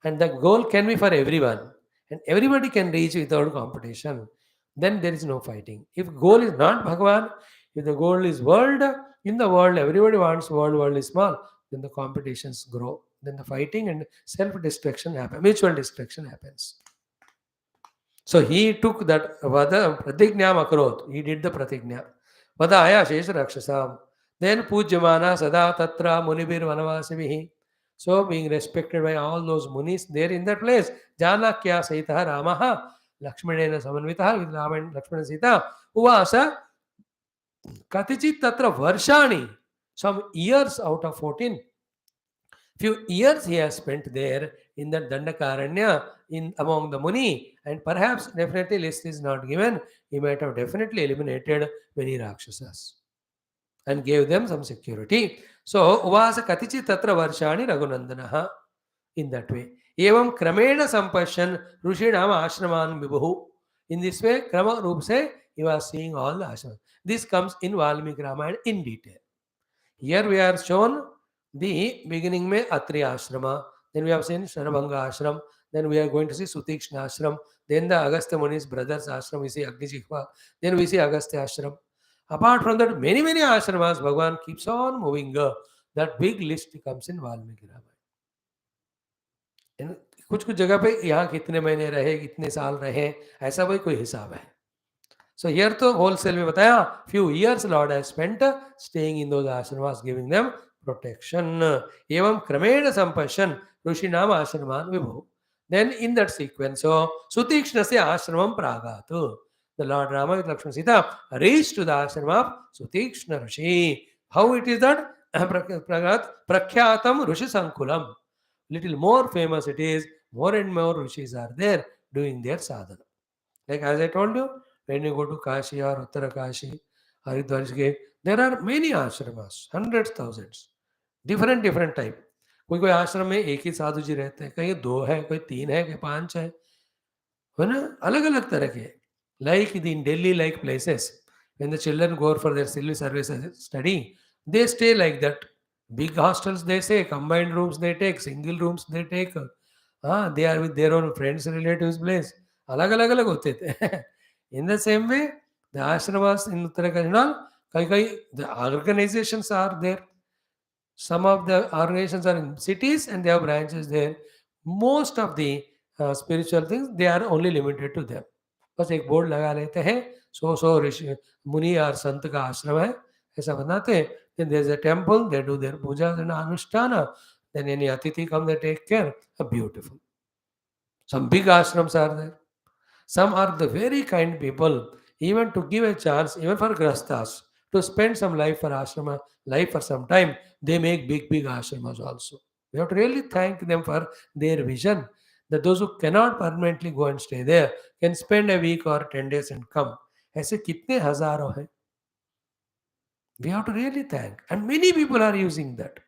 and the goal can be for everyone, and everybody can reach without competition, then there is no fighting. If goal is not Bhagavan, if the goal is world, in the world everybody wants world, world is small, then the competitions grow. Then the fighting and self-destruction happen, mutual destruction happens. So he took that Vada Pratignya Makarot, he did the Pratignya. Vadaya Shesha Rakshasam. Then Pujyamana Sada Tatra Munibir Vanavasivihi. So being respected by all those munis there in that place. Janakya Saitah Ramaha Lakshmanena Samanvitaha with Rama and Lakshmana Sita. Uvasa Katichit Tatra Varshani. Some years out of 14. Few years he has spent there in that Dandakaranya in among the Muni, and perhaps definitely list is not given. He might have definitely eliminated many Rakshasas and gave them some security. So Uvasa Katichi Tatra Varshani Raghunandanaha in that way. Evam Kramena Sampashan Rushinam Ashraman Vibhu. In this way, Krama Roop se he was seeing all the ashrams. This comes in Valmiki Ramayana in detail. Here we are shown the beginning mein Atri Ashrama, then we have seen Sharabhanga Ashram, then we are going to see Sutekshna Ashram, then the Agastya Muni's brothers Ashram, we see Agnijihva, then we see Agastya Ashram. Apart from that, many ashramas, Bhagavan keeps on moving. That big list comes in Valmiki Ramayana. कुछ जगह पे यहाँ कितने महीने रहे, कितने साल रहे, ऐसा कोई हिसाब है. So here to wholesale में बताया, few years Lord has spent staying in those ashramas, giving them protection. Evam kramena sampashan Rushinam ashraman vibhu. Then in that sequence, so Sutekshna se ashramam pragatu. The Lord Rama with Lakshmana Sita reached to the ashram of Sutekshna Rishi. How it is that? Prakyatam Rishi Sankulam. Little more famous it is, more and more rishis are there doing their sadhana. Like as I told you, when you go to Kashi or Uttarakashi, Haridwar, there are many ashramas, hundreds, thousands, different type. कोई आश्रम में एक ही साधु जी रहते हैं, कहीं 2 है, कोई 3 है, कहीं 5 है ना, अलग अलग तरह के. Like in Delhi, like places, when the children go for their civil service study, they stay like that. Big hostels they say, combined rooms they take, single rooms they take. They are with their own friends, relatives place. अलग अलग होते थे. In the same way, the ashramas in Uttarakhand and all, the organizations are there. Some of the organizations are in cities and they have branches there. Most of the spiritual things, they are only limited to them. बस एक board लगा लेते हैं, सो ऋषि मुनि और संत का आश्रम है, ऐसा बनाते हैं. Then there is a temple, they do their pujas and anushtana. Then any atiti come, they take care. Beautiful. Some big ashrams are there. Some are the very kind people, even to give a chance, even for grasthas, to spend some life for ashrama, life for some time, they make big ashramas also. We have to really thank them for their vision, that those who cannot permanently go and stay there can spend a week or 10 days and come. ऐसे कितने हजारों हैं. We have to really thank. And many people are using that.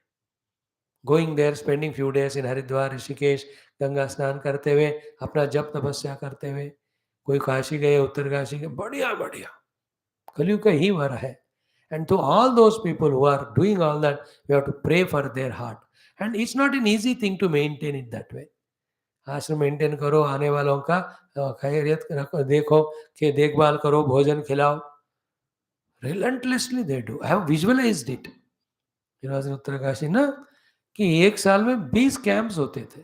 Going there, spending few days in Haridwar, Rishikesh, Ganga स्नान करते हुए, अपना जप तपस्या करते हुए, कोई काशी गए, उत्तरकाशी गए, बढ़िया कलयुग का ही वर है. And to all those people who are doing all that, we have to pray for their heart. And it's not an easy thing to maintain it that way. आश्रम मेंटेन करो, आने वालों का खैरियत देखो, कि देखभाल करो, भोजन खिलाओ. Relentlessly they do. I have visualized it. It was in Uttarkashi ना, कि एक साल में 20 कैंप्स होते थे.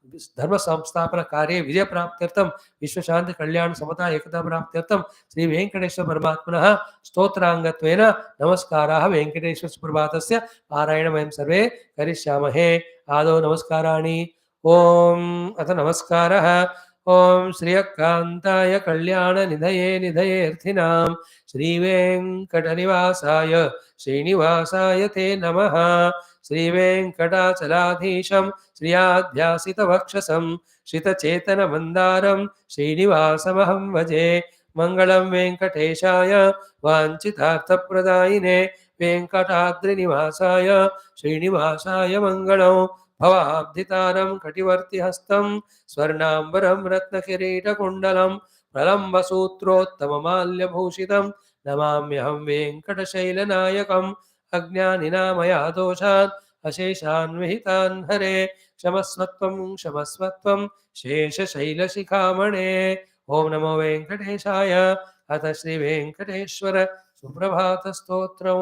धर्म संस्थापन कार्ये विजय प्राप्त्यर्थम विश्व शांति कल्याण समता एकता प्राप्त्यर्थम श्री वेंकटेश्वर परमात्मनः स्तोत्रांगत्वेन नमस्काराः वेंकटेश्वर सुप्रभातस्य पारायणं वयं सर्वे करिष्यामहे। आदौ नमस्काराणि। ओम अथ नमस्कारः। ओम श्रियकान्ताय कल्याणनिधये निधयेऽर्थिनां श्रीवेङ्कटनिवासाय श्रीनिवासाय ते नमः। श्रीवेङ्कटाचलाधीशं श्रियाध्यासितवक्षसं श्रितचेतनमन्दारं श्रीनिवासमहं भजे। मङ्गलं वेङ्कटेशाय वाञ्छितार्थप्रदायिने वेङ्कटाद्रिनिवासाय श्रीनिवासाय मङ्गलं। भवाब्धितारं कटिवर्तिहस्तं स्वर्णाम्बरं रत्नकिरीटकुण्डलं प्रलम्बसूत्रोत्तममाल्यभूषितं नमाम्यहं वेङ्कटशैलनायकम्। अज्ञानिना मया दोषान् अशेषान् विहितान् हरे क्षमस्वत्वं शेषशैलशिखामणे। ओम नमो वेंकटेशाय। अथ श्री वेंकटेश्वर सुप्रभात stotram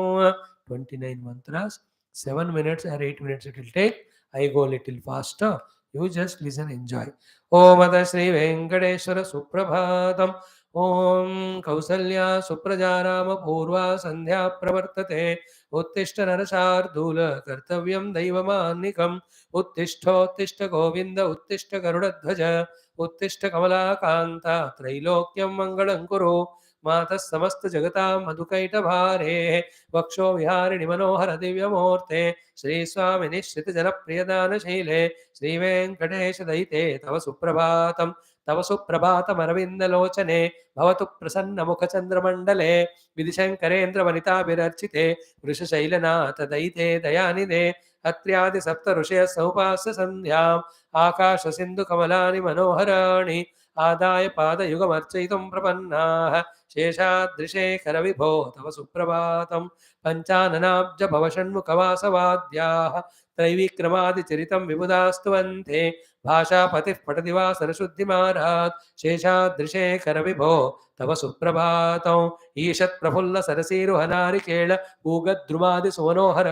29 mantras, 7 minutes or 8 minutes it will take. I go little faster, you just listen, enjoy. ओम अथ श्री वेंकटेश्वर सुप्रभातम। ओम कौसल्या सुप्रजा राम पूर्वा संध्या प्रवर्तते उत्तिष्ठ नरशार्दूल कर्तव्यं दैवमान्निकम् उत्तिष्ठोत्तिष्ठ गोविन्द उत्तिष्ठ गरुडध्वज उत्तिष्ठ कमलाकान्ता त्रैलोक्यं मङ्गलं कुरु मातः समस्त जगतां मधुकैटभारे वक्षो विहारिणि मनोहर दिव्यमूर्ते श्री स्वामि निश्चित जनप्रियदानशीले श्री वेंकटेश दयिते तव सुप्रभातम् तव सुप्रभातमरविन्दलोचने भवतु प्रसन्नमुखचन्द्रमण्डले विधिशङ्करेन्द्रवनिताभिरर्चिते वृषशैलनाथ दयिते दयानिधे अत्र्यादि सप्त ऋषयः समुपास्य सन्ध्याम् आकाशसिन्धुकमलानि मनोहराणि आदाय पादयुगमर्चयितुं प्रपन्नाः शेषाद्रिशेखरविभो तव सुप्रभातं पञ्चाननाब्ज भवषण्मुखवासवाद्याः त्रैविक्रमादिचरितं विबुधास्तुवन्ते भाषापतिः पठति वा सरशुद्धिमारात् शेषाद्रिशेखरविभो तव सुप्रभातं ईषत्प्रफुल्लसरसीरुहनारिकेळ पूगद्रुमादिसुमनोहर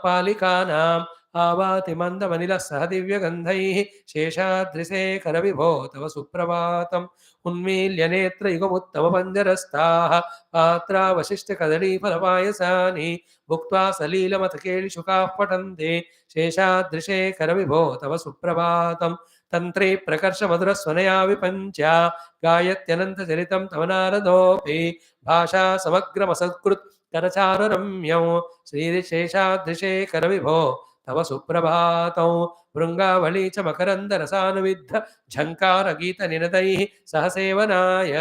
पालिकानाम् आवाति मन्दमनिलः सह दिव्यगन्धैः शेषाद्रिशेखरविभो तव सुप्रभातम् उन्मील्य नेत्रयुगमुत्तमपञ्जरस्थाः पात्रावशिष्टकदलीफलपायसानि भुक्त्वा सलीलमथकेलिशुकाः पठन्ते शेषाद्रिशेखरविभो तव सुप्रभातम् तन्त्री प्रकर्षमधुरस्वनया विपञ्च्या गायत्यनन्तचरितं तव नारदोऽपि भाषा समग्रमसत्कृत् करचारुरम्यं श्रीशेषाद्रिशेखरविभो तव सुप्रभातं भृङ्गावली च मकरन्दरसानुविद्ध झङ्कारगीतनिनदैः सहसेवनाय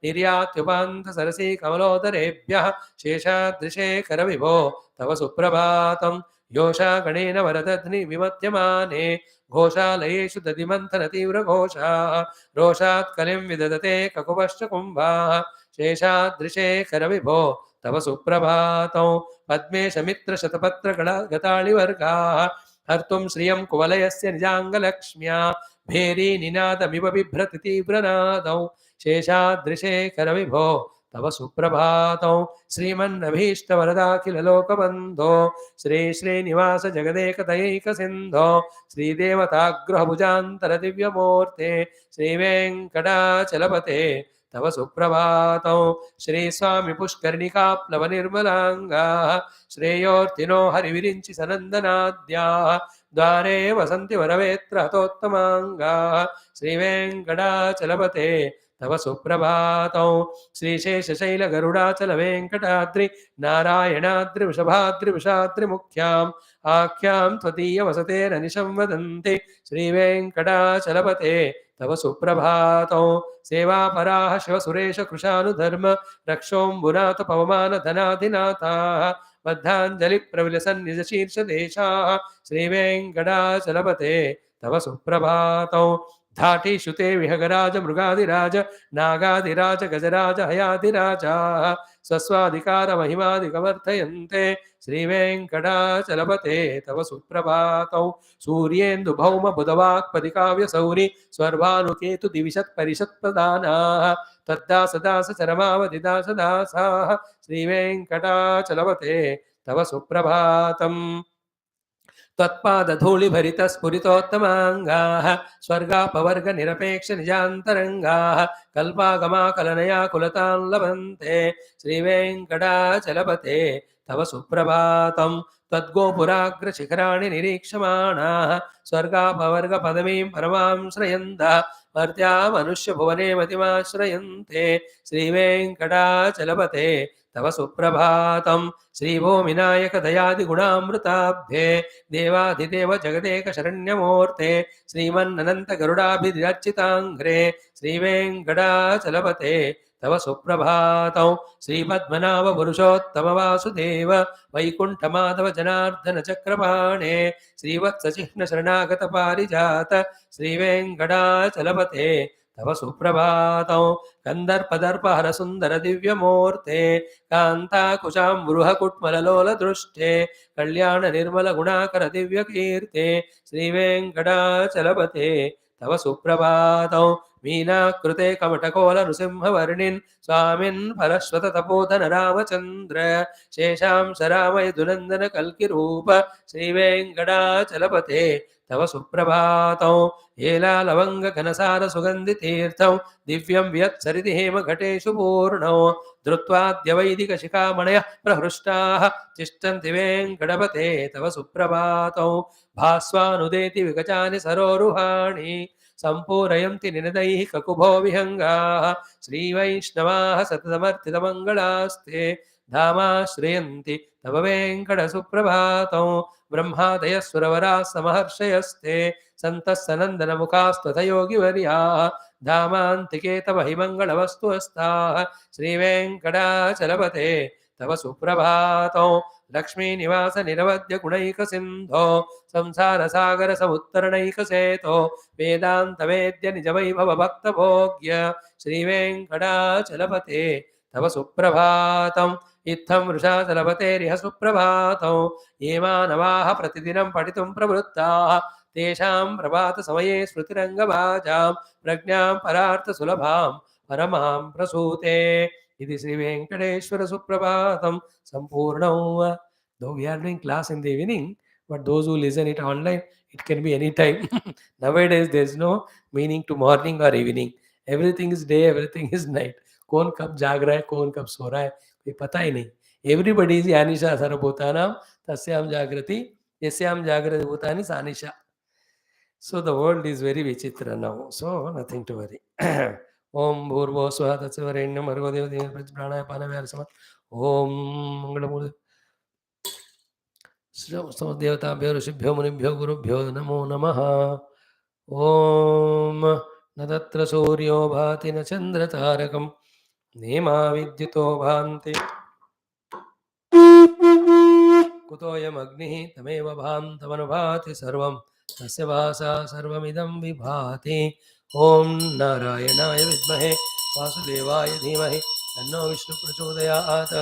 निर्यात्युपान्तसरसी कमलोदरेभ्यः शेषाद्रिशेखरविभो तव सुप्रभातं योषागणेन वरदध्नि विमध्यमाने घोषालयेषु दधिमन्थनतीव्रघोषाः रोषात् कलिं विदधते ककुभश्च कुम्भाः शेषाद्रिशेखरविभो तव सुप्रभातं पद्मेशमित्रशतपत्रगताळिवर्गाः हर्तुं श्रियं कुवलयस्य निजाङ्गलक्ष्म्या भेरी निनादमिव बिभ्रति तीव्रनादौ शेषाद्रिशेखरविभो तव सुप्रभातं श्रीमन्नभीष्टवरदाखिललोकबन्धो श्री श्रीनिवास जगदेकदैकसिन्धो श्रीदेवताग्रहभुजान्तरदिव्यमूर्ते श्रीवेङ्कटाचलपते तव सुप्रभातं श्री स्वामी पुष्करिणिकाप्लवनिर्मलाङ्गाः श्रेयोर्तिनो हरिविरिञ्चि सनन्दनाद्याः द्वारे वसन्ति वरवेत्र हतोत्तमाङ्गाः श्रीवेङ्कटाचलपते तव सुप्रभातं श्रीशेषशैलगरुडाचलवेङ्कटाद्रि नारायणाद्रिवृषभाद्रिवृषाद्रिमुख्याम् आख्यां त्वदीयवसतेरनिशं वदन्ति श्रीवेङ्कटाचलपते तव सुप्रभातं सेवापराः शिवसुरेश कृशानुधर्म रक्षोऽम्बुनाथ पवमानधनाधिनाथाः बद्धाञ्जलिप्रविलसन् निजशीर्षदेशाः श्रीवेङ्कटाचलपते तव सुप्रभातं धाटीषुते विहगराज मृगादिराज नागादिराज गजराज हयादिराजाः स्वस्वाधिकार महिमादिकमर्थयन्ते श्रीवेङ्कटाचलपते तव सुप्रभातं सूर्येन्दुभौम बुधवाक्पदिकाव्यसौरि स्वर्भानुकेतु दिविशत्परिषत्प्रदानाः तद्दासदास चरमावधिदासदासाः श्रीवेङ्कटाचलपते तव सुप्रभातम् त्वत्पादधूलिभरितस्फुरितोत्तमाङ्गाः स्वर्गापवर्गनिरपेक्षनिजान्तरङ्गाः कल्पागमाकलनया कुलतां लभन्ते श्रीवेङ्कटाचलपते तव सुप्रभातं त्वद्गोपुराग्रशिखराणि निरीक्षमाणाः स्वर्गापवर्गपदवीं परमां श्रयन्तः मर्त्या मनुष्यभुवने मतिमाश्रयन्ते श्रीवेङ्कटाचलपते तव सुप्रभातं श्रीभूमिनायक दयादिगुणामृताब्धे देवाधिदेव जगदेक शरण्यमूर्ते श्रीमन्ननन्त गरुडाभिरचिताङ्घ्रे श्रीवेङ्कटाचलपते तव सुप्रभातं श्रीपद्मनाभ पुरुषोत्तम वासुदेव वैकुण्ठमाधव जनार्दन चक्रपाणे श्रीवत्सचिह्न शरणागत पारिजात श्रीवेङ्कटाचलपते तव सुप्रभातं कन्दर्पदर्पहर सुन्दर दिव्यमूर्ते कान्ताकुचाम्बृहकुट्मललोलदृष्टे कल्याण निर्मल गुणाकर दिव्यकीर्ते श्रीवेङ्कटाचलपते तव सुप्रभातं मीनाकृते कमटकोल नृसिंहवर्णिन् स्वामिन् परश्वत तपोधन रामचन्द्र शेषांश रामयदुनन्दन कल्किरूप श्रीवेङ्कटाचलपते तव सुप्रभातं येलालवङ्ग घनसार सुगन्धितीर्थं दिव्यं व्यत्सरिति हेमघटेषु पूर्णौ धृत्वाद्यवैदिकशिखामणयः प्रहृष्टाः तिष्ठन्ति वेङ्कटपते तव सुप्रभातं भास्वानुदेति विगचानि सरोरुहाणि सम्पूरयन्ति निनदैः ककुभो विहङ्गाः श्रीवैष्णवाः सततमर्थितमङ्गलास्ते धामाश्रयन्ति तव वेङ्कटसुप्रभातं ब्रह्मादयस्वरवराः समहर्षयस्ते सन्तः सनन्दनमुखास्त्वथ योगिवर्याः धामान्तिके तव हि मङ्गलवस्तु हस्ताः श्रीवेङ्कटाचलपते तव सुप्रभातं लक्ष्मीनिवास निरवद्य गुणैकसिन्धो संसारसागर समुत्तरणैकसेतो वेदान्तवेद्य निजवैभव भक्तभोग्य श्रीवेङ्कटाचलपते तव सुप्रभातम् इत्थं वृषाचलपतेरिह सुप्रभातं ये मानवाः प्रतिदिनं पठितुं प्रवृत्ताः तेषां प्रभातसमये स्मृतिरङ्गभाजां प्रज्ञां परार्थसुलभां परमां प्रसूते इति श्रीवेङ्कटेश्वर सुप्रभातं सम्पूर्णं. Though we are doing class in the evening, but those who listen it online, it can be any time. Nowadays, there is no meaning to morning or evening. Everything is day, everything is night. कौन कब जाग रहा है, कौन कब सो रहा है, कोई पता ही नहीं. Everybody is यानिशा सर्वभूतानां तस्यां जागृति यस्यां जागृति भूतानि Sanisha. So the world is very vichitra now. So nothing to worry. Om Bhurvo Swaha Tatsavarenyam Bhargo Devadeva Pranaya Panavyarsama. Om Mangalamurti. देवताभ्यो ऋषिभ्यो मुनिभ्यो गुरुभ्यो नमो नमः. ओम न तत्र सूर्यो भाति न चन्द्रतारकं नेमा विद्युतो भान्ति कुतोऽयमग्निः तमेव भान्तमनुभाति सर्वं तस्य भासा सर्वमिदं विभाति. ओम नारायणाय विद्महे वासुदेवाय धीमहि तन्नो विष्णु प्रचोदयात्.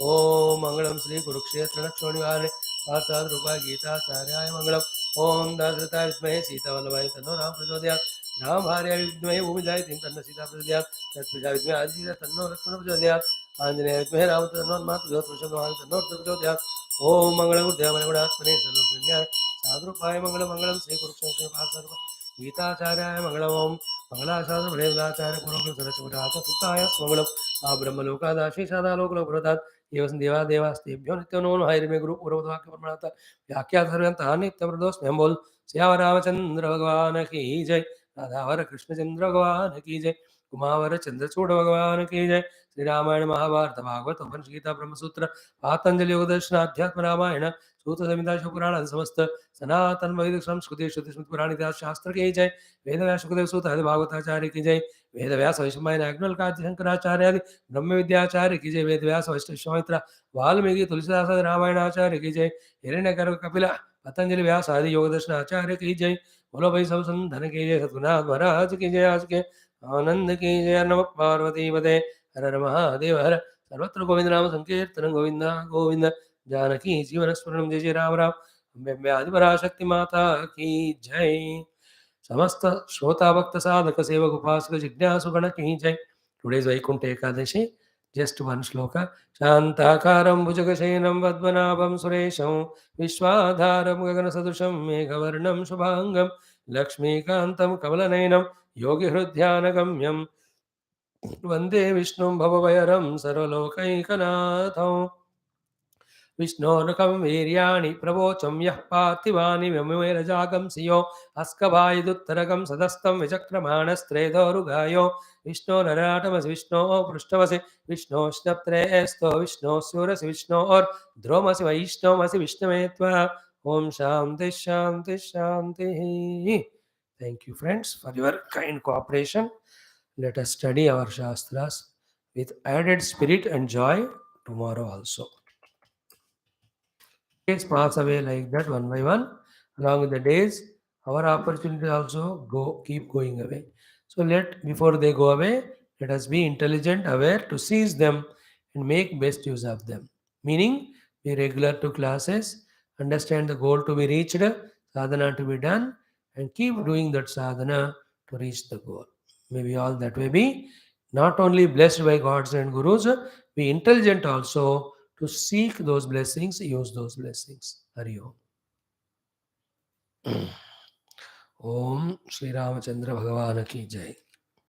ओम मंगलम श्री कुरुक्षेत्र नक्षोणिवारे पार्थाद्रूपा गीताचार्याय मंगलम. ओम दासरथाय विद्महे सीतावल्लभाय तन्नो राम प्रचोदयात्. राम भार्याय विद्महे भूमिजाय तन्नो सीता प्रचोदयात्. तत्पुरुषाय विद्महे आदित्य तन्नो लक्ष्मण प्रचोदयात्. आंजनेय विद्महे राम तन्नो हनुमत् तन्नो प्रचोदयात्. ओम मंगलम गुरुदेवमणिगुणात्मने सर्वशून्याय साधुरूपाय मंगलम. मंगलम श्री कुरुक्षेत्र पार्थाद्रूपा गीताचार्याय मंगलम. ओम मंगलाशास्त्र प्रेमदाचार्य पुरोहित सरस्वती सुताय मंगलम. आ ब्रह्मलोकादाशी सादालोकलोकप्रदात् एवं देवादेवास्तेभ्यो नित्यो नमो हरिमे गुरु पूर्ववाक्य प्रमाणता व्याख्या सर्वंतः नित्यप्रदोषं बोल. श्याम रामचंद्र भगवान की जय. राधावर कृष्णचंद्र भगवान की जय. उमावर चंद्रचूड़ भगवान की जय. श्री रामायण महाभारत भागवत उपनिषद गीता ब्रह्मसूत्र पातंजलि योगदर्शन अध्यात्म रामायण सूत संहिता शिवपुराण समस्त सनातन वैदिक संस्कृति श्रुति स्मृति पुराण इतिहास शास्त्र की जय. वेद व्यास शुकदेव सूत हरि भागवताचार्य की जय. वेद व्यास वैष्णव अग्नल काद्य शंकराचार्य आदि ब्रह्म विद्याचार्य की जय. वेद व्यास वैष्णव विश्वामित्र वाल्मीकि तुलसीदास रामायणाचार्य की जय. हिरण्यगर्भ कपिल पतंजलि व्यास आदि योगदर्शन आचार्य की जय. बोलो भाई सब संधन की जय. सतगुरुनाथ महाराज की जय. आज के आनंद की जय. नमः पार्वती पते हर हर महादेव हर. सर्वत्र गोविंद नाम संकीर्तन गोविंद गोविंद. जानकी जीवन स्मरण जय जय राम राम. अम्बे आदिपराशक्ति माता की जय. समस्त श्रोता भक्त साधक सेवक उपासक जिज्ञासु गण की जय. Today is Vaikuntha Ekadashi. Just one shloka. Shantakaram bhujagashayinam vadmanabham suresham Vishwadharam gaganasadusham meghavarnam shubhangam Lakshmikantam kavalaнаinam yogi hrudyanagamyam Vande Vishnum bhavavayaram sarvalokaikanatham विष्णोर्नुकं वीर्याणि प्रवोचं यः पार्थिवानि व्यमुवेरजागं सियो अस्कभायदुत्तरगं सदस्तं विचक्रमाणस्त्रेधोरुगायो विष्णोरराटमसि विष्णोः पृष्ठवसि विष्णोश्नप्त्रेस्तो विष्णोः सूरसि विष्णोर्ध्रुवमसि वैष्णवमसि विष्णवे त्वा ॐ शान्ति शान्ति शान्तिः. Thank you friends for your kind cooperation. Let us study our Shastras with added spirit and joy tomorrow also. Days pass away like that one by one. Along with the days, our opportunities also keep going away. So before they go away, let us be intelligent, aware to seize them and make best use of them. Meaning, be regular to classes, understand the goal to be reached, sadhana to be done, and keep doing that sadhana to reach the goal. Maybe all that way be not only blessed by gods and gurus, be intelligent also to seek those blessings, use those blessings. Hari Om. Om Sri Ramachandra Bhagavan ki Jai.